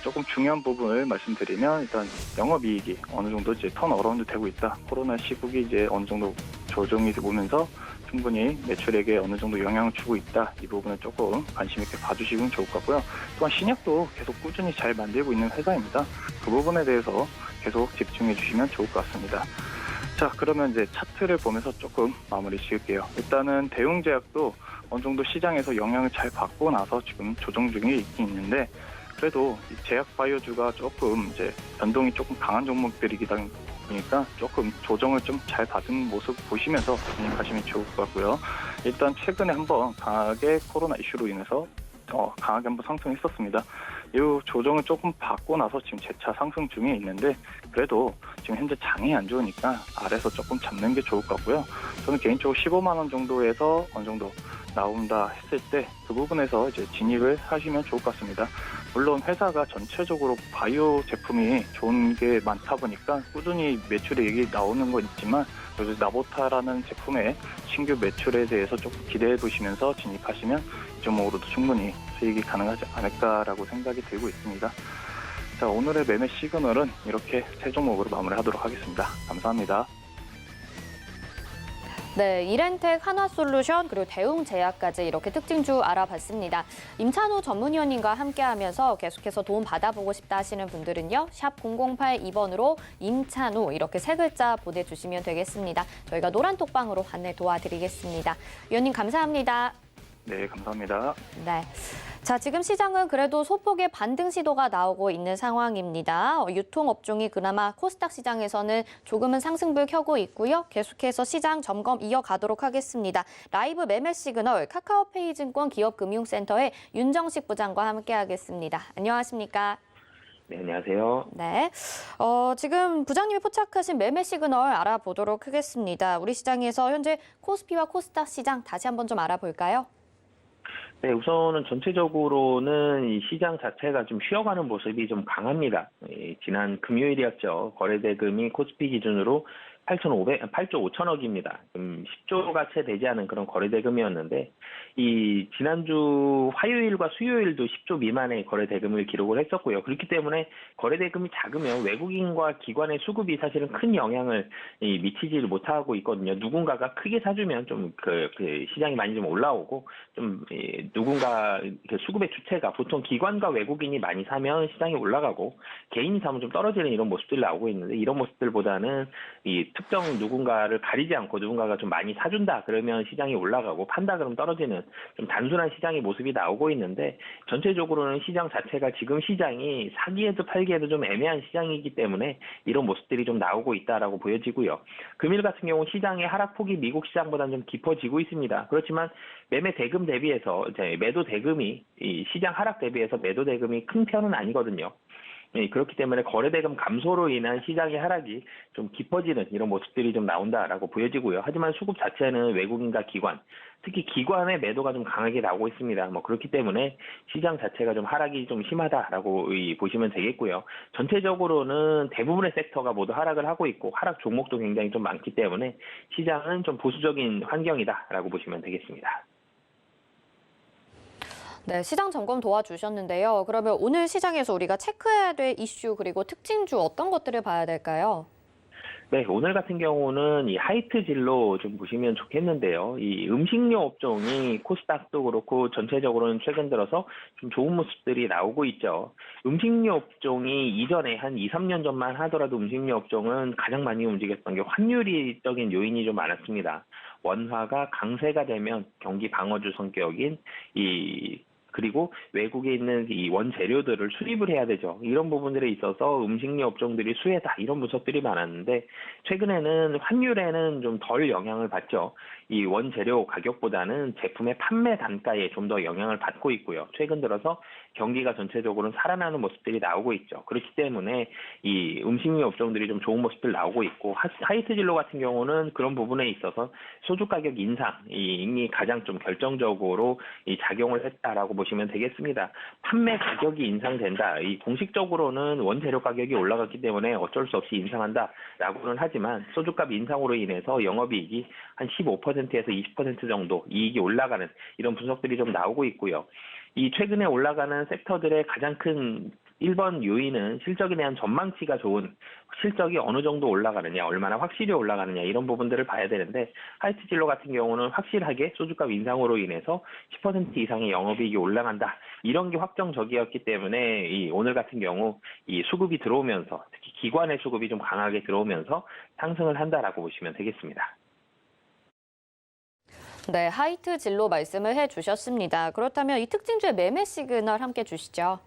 F: 조금 중요한 부분을 말씀드리면 일단 영업이익이 어느 정도 이제 턴어라운드 되고 있다. 코로나 시국이 이제 어느 정도 조정이 오면서 충분히 매출액에 어느 정도 영향을 주고 있다. 이 부분을 조금 관심 있게 봐주시면 좋을 것 같고요. 또한 신약도 계속 꾸준히 잘 만들고 있는 회사입니다. 그 부분에 대해서 계속 집중해 주시면 좋을 것 같습니다. 자, 그러면 이제 차트를 보면서 조금 마무리 지을게요. 일단은 대웅제약도 어느 정도 시장에서 영향을 잘 받고 나서 지금 조정 중에 있긴 있는데, 그래도 이 제약 바이오주가 조금 이제 변동이 조금 강한 종목들이기다 보니까 조금 조정을 좀 잘 받은 모습 보시면서 진입하시면 좋을 것 같고요. 일단 최근에 한번 강하게 코로나 이슈로 인해서 강하게 한번 상승했었습니다. 이 조정을 조금 받고 나서 지금 재차 상승 중에 있는데, 그래도 지금 현재 장이 안 좋으니까 아래에서 조금 잡는 게 좋을 것 같고요. 저는 개인적으로 15만 원 정도에서 어느 정도 나온다 했을 때 그 부분에서 이제 진입을 하시면 좋을 것 같습니다. 물론 회사가 전체적으로 바이오 제품이 좋은 게 많다 보니까 꾸준히 매출액이 나오는 건 있지만, 그래서 나보타라는 제품의 신규 매출에 대해서 조금 기대해 보시면서 진입하시면 이 종목으로도 충분히 수익이 가능하지 않을까라고 생각이 들고 있습니다. 자, 오늘의 매매 시그널은 이렇게 세 종목으로 마무리하도록 하겠습니다. 감사합니다.
B: 네, 이렌텍, 한화솔루션, 그리고 대웅제약까지 이렇게 특징주 알아봤습니다. 임찬호 전문위원님과 함께하면서 계속해서 도움 받아보고 싶다 하시는 분들은요, 샵 0082번으로 임찬호 이렇게 세 글자 보내주시면 되겠습니다. 저희가 노란톡방으로 안내 도와드리겠습니다. 위원님 감사합니다.
F: 네, 감사합니다.
B: 네. 자, 지금 시장은 그래도 소폭의 반등 시도가 나오고 있는 상황입니다. 유통업종이 그나마 코스닥 시장에서는 조금은 상승불 켜고 있고요. 계속해서 시장 점검 이어가도록 하겠습니다. 라이브 매매 시그널 카카오페이 증권 기업금융센터의 윤정식 부장과 함께하겠습니다. 안녕하십니까?
G: 네, 안녕하세요.
B: 네. 지금 부장님이 포착하신 매매 시그널 알아보도록 하겠습니다. 우리 시장에서 현재 코스피와 코스닥 시장 다시 한번 좀 알아볼까요?
G: 네, 우선은 전체적으로는 이 시장 자체가 좀 쉬어가는 모습이 좀 강합니다. 지난 금요일이었죠. 거래대금이 코스피 기준으로 8조 5천억입니다. 10조가 채 되지 않은 그런 거래대금이었는데, 이 지난주 화요일과 수요일도 10조 미만의 거래대금을 기록을 했었고요. 그렇기 때문에 거래대금이 작으면 외국인과 기관의 수급이 사실은 큰 영향을 미치지를 못하고 있거든요. 누군가가 크게 사주면 좀 그 시장이 많이 좀 올라오고, 좀 누군가 수급의 주체가 보통 기관과 외국인이 많이 사면 시장이 올라가고, 개인이 사면 좀 떨어지는 이런 모습들이 나오고 있는데, 이런 모습들보다는 이 특정 누군가를 가리지 않고 누군가가 좀 많이 사준다 그러면 시장이 올라가고, 판다 그러면 떨어지는 좀 단순한 시장의 모습이 나오고 있는데, 전체적으로는 시장 자체가 지금 시장이 사기에도 팔기에도 좀 애매한 시장이기 때문에 이런 모습들이 좀 나오고 있다라고 보여지고요. 금일 같은 경우 시장의 하락폭이 미국 시장보다는 좀 깊어지고 있습니다. 그렇지만 매매 대금 대비해서 이제 매도 대금이 이 시장 하락 대비해서 매도 대금이 큰 편은 아니거든요. 그렇기 때문에 거래대금 감소로 인한 시장의 하락이 좀 깊어지는 이런 모습들이 좀 나온다라고 보여지고요. 하지만 수급 자체는 외국인과 기관, 특히 기관의 매도가 좀 강하게 나오고 있습니다. 그렇기 때문에 시장 자체가 좀 하락이 좀 심하다라고 보시면 되겠고요. 전체적으로는 대부분의 섹터가 모두 하락을 하고 있고, 하락 종목도 굉장히 좀 많기 때문에 시장은 좀 보수적인 환경이다라고 보시면 되겠습니다.
B: 네, 시장 점검 도와주셨는데요. 그러면 오늘 시장에서 우리가 체크해야 될 이슈 그리고 특징주 어떤 것들을 봐야 될까요?
G: 네, 오늘 같은 경우는 이 하이트 진로 좀 보시면 좋겠는데요. 이 음식료 업종이 코스닥도 그렇고 전체적으로는 최근 들어서 좀 좋은 모습들이 나오고 있죠. 음식료 업종이 이전에 한 2, 3년 전만 하더라도 음식료 업종은 가장 많이 움직였던 게 환율적인 요인이 좀 많았습니다. 원화가 강세가 되면 경기 방어주 성격인 그리고 외국에 있는 이 원재료들을 수입을 해야 되죠. 이런 부분들에 있어서 음식료 업종들이 수혜다 이런 분석들이 많았는데, 최근에는 환율에는 좀 덜 영향을 받죠. 이 원재료 가격보다는 제품의 판매 단가에 좀 더 영향을 받고 있고요. 최근 들어서 경기가 전체적으로는 살아나는 모습들이 나오고 있죠. 그렇기 때문에 이 음식료 업종들이 좀 좋은 모습들 나오고 있고, 하이트 진로 같은 경우는 그런 부분에 있어서 소주 가격 인상이 가장 좀 결정적으로 작용을 했다라고 보시면 되겠습니다. 판매 가격이 인상된다. 이 공식적으로는 원재료 가격이 올라갔기 때문에 어쩔 수 없이 인상한다라고는 하지만 소주값 인상으로 인해서 영업이익이 한 15%에서 20% 정도 이익이 올라가는 이런 분석들이 좀 나오고 있고요. 이 최근에 올라가는 섹터들의 가장 큰 1번 요인은 실적에 대한 전망치가 좋은 실적이 어느 정도 올라가느냐, 얼마나 확실히 올라가느냐 이런 부분들을 봐야 되는데 하이트 진로 같은 경우는 확실하게 소주값 인상으로 인해서 10% 이상의 영업이익이 올라간다. 이런 게 확정적이었기 때문에 이 오늘 같은 경우 이 수급이 들어오면서 특히 기관의 수급이 좀 강하게 들어오면서 상승을 한다라고 보시면 되겠습니다.
B: 네, 하이트 진로 말씀을 해주셨습니다. 그렇다면 이 특징주의 매매 시그널 함께 주시죠.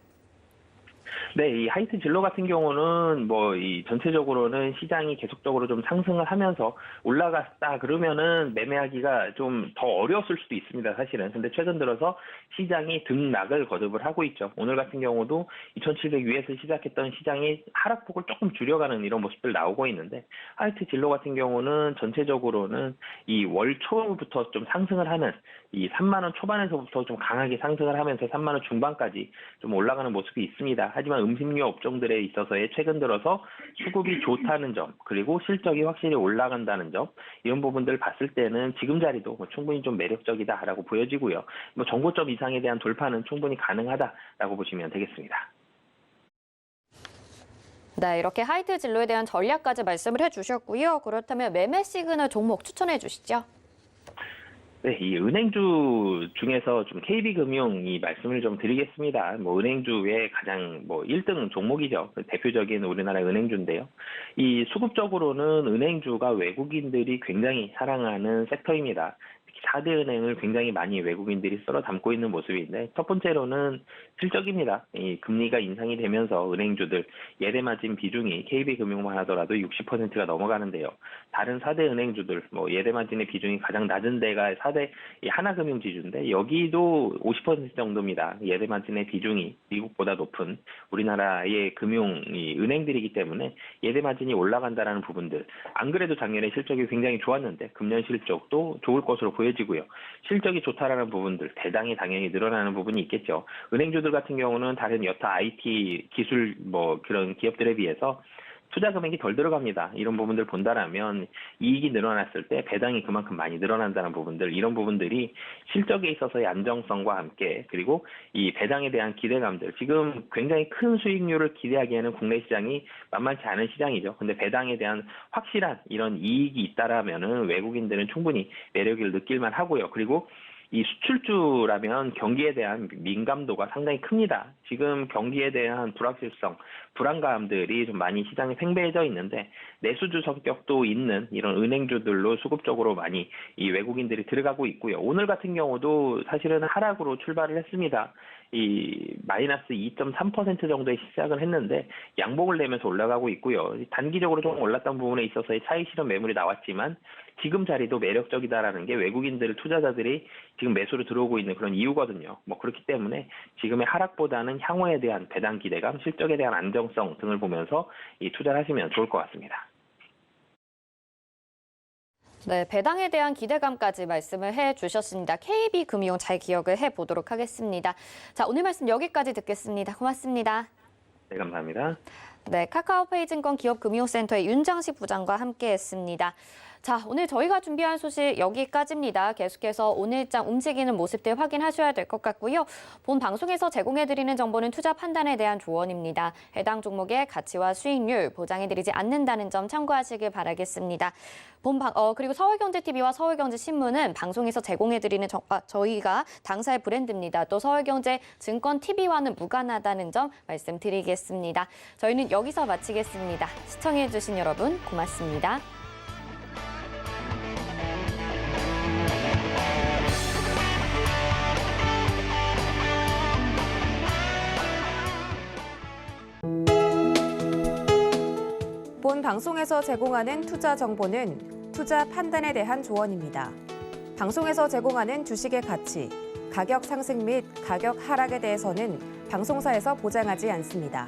G: 네, 이 하이트 진로 같은 경우는 이 전체적으로는 시장이 계속적으로 좀 상승을 하면서 올라갔다 그러면은 매매하기가 좀 더 어려웠을 수도 있습니다, 사실은. 근데 최근 들어서 시장이 등락을 거듭을 하고 있죠. 오늘 같은 경우도 2,700 위에서 시작했던 시장이 하락폭을 조금 줄여가는 이런 모습들 나오고 있는데 하이트 진로 같은 경우는 전체적으로는 이 월 초부터 좀 상승을 하는 이 3만 원 초반에서부터 좀 강하게 상승을 하면서 3만 원 중반까지 좀 올라가는 모습이 있습니다. 하지만 음식료 업종들에 있어서의 최근 들어서 수급이 좋다는 점, 그리고 실적이 확실히 올라간다는 점, 이런 부분들을 봤을 때는 지금 자리도 충분히 좀 매력적이다라고 보여지고요. 정고점 이상에 대한 돌파는 충분히 가능하다라고 보시면 되겠습니다.
B: 네, 이렇게 하이트 진로에 대한 전략까지 말씀을 해주셨고요. 그렇다면 매매 시그널 종목 추천해 주시죠.
G: 네, 이 은행주 중에서 좀 KB금융이 말씀을 좀 드리겠습니다. 은행주의 가장 1등 종목이죠. 대표적인 우리나라 은행주인데요. 이 수급적으로는 은행주가 외국인들이 굉장히 사랑하는 섹터입니다. 4대 은행을 굉장히 많이 외국인들이 쓸어 담고 있는 모습인데 첫 번째로는 실적입니다. 이 금리가 인상이 되면서 은행주들 예대마진 비중이 KB금융만 하더라도 60%가 넘어가는데요. 다른 4대 은행주들 예대마진의 비중이 가장 낮은 데가 4대 하나금융지주인데 여기도 50% 정도입니다. 예대마진의 비중이 미국보다 높은 우리나라의 은행들이기 때문에 예대마진이 올라간다라는 부분들. 안 그래도 작년에 실적이 굉장히 좋았는데 금년 실적도 좋을 것으로 보여지고요. 실적이 좋다라는 부분들, 배당이 당연히 늘어나는 부분이 있겠죠. 은행주들 같은 경우는 다른 여타 IT 기술 그런 기업들에 비해서 투자 금액이 덜 들어갑니다. 이런 부분들 본다라면 이익이 늘어났을 때 배당이 그만큼 많이 늘어난다는 부분들, 이런 부분들이 실적에 있어서의 안정성과 함께 그리고 이 배당에 대한 기대감들, 지금 굉장히 큰 수익률을 기대하기에는 국내 시장이 만만치 않은 시장이죠. 근데 배당에 대한 확실한 이런 이익이 있다라면은 외국인들은 충분히 매력을 느낄만 하고요. 그리고 이 수출주라면 경기에 대한 민감도가 상당히 큽니다. 지금 경기에 대한 불확실성, 불안감들이 좀 많이 시장에 팽배해져 있는데 내수주 성격도 있는 이런 은행주들로 수급적으로 많이 이 외국인들이 들어가고 있고요. 오늘 같은 경우도 사실은 하락으로 출발을 했습니다. 이 마이너스 2.3% 정도의 시작을 했는데 양봉을 내면서 올라가고 있고요. 단기적으로 좀 올랐던 부분에 있어서의 차익 실현 매물이 나왔지만 지금 자리도 매력적이다라는 게 외국인들 투자자들이 지금 매수로 들어오고 있는 그런 이유거든요. 그렇기 때문에 지금의 하락보다는 향후에 대한 배당 기대감, 실적에 대한 안정성 등을 보면서 이 투자를 하시면 좋을 것 같습니다.
B: 네, 배당에 대한 기대감까지 말씀을 해주셨습니다. KB금융 잘 기억을 해보도록 하겠습니다. 자, 오늘 말씀 여기까지 듣겠습니다. 고맙습니다.
G: 네, 감사합니다.
B: 네, 카카오페이증권 기업금융센터의 윤장식 부장과 함께했습니다. 자, 오늘 저희가 준비한 소식 여기까지입니다. 계속해서 오늘장 움직이는 모습들 확인하셔야 될 것 같고요. 본 방송에서 제공해드리는 정보는 투자 판단에 대한 조언입니다. 해당 종목의 가치와 수익률 보장해드리지 않는다는 점 참고하시길 바라겠습니다. 그리고 서울경제TV와 서울경제신문은 방송에서 제공해드리는 저희가 당사의 브랜드입니다. 또 서울경제증권TV와는 무관하다는 점 말씀드리겠습니다. 저희는 여기서 마치겠습니다. 시청해주신 여러분 고맙습니다.
A: 본 방송에서 제공하는 투자 정보는 투자 판단에 대한 조언입니다. 방송에서 제공하는 주식의 가치, 가격 상승 및 가격 하락에 대해서는 방송사에서 보장하지 않습니다.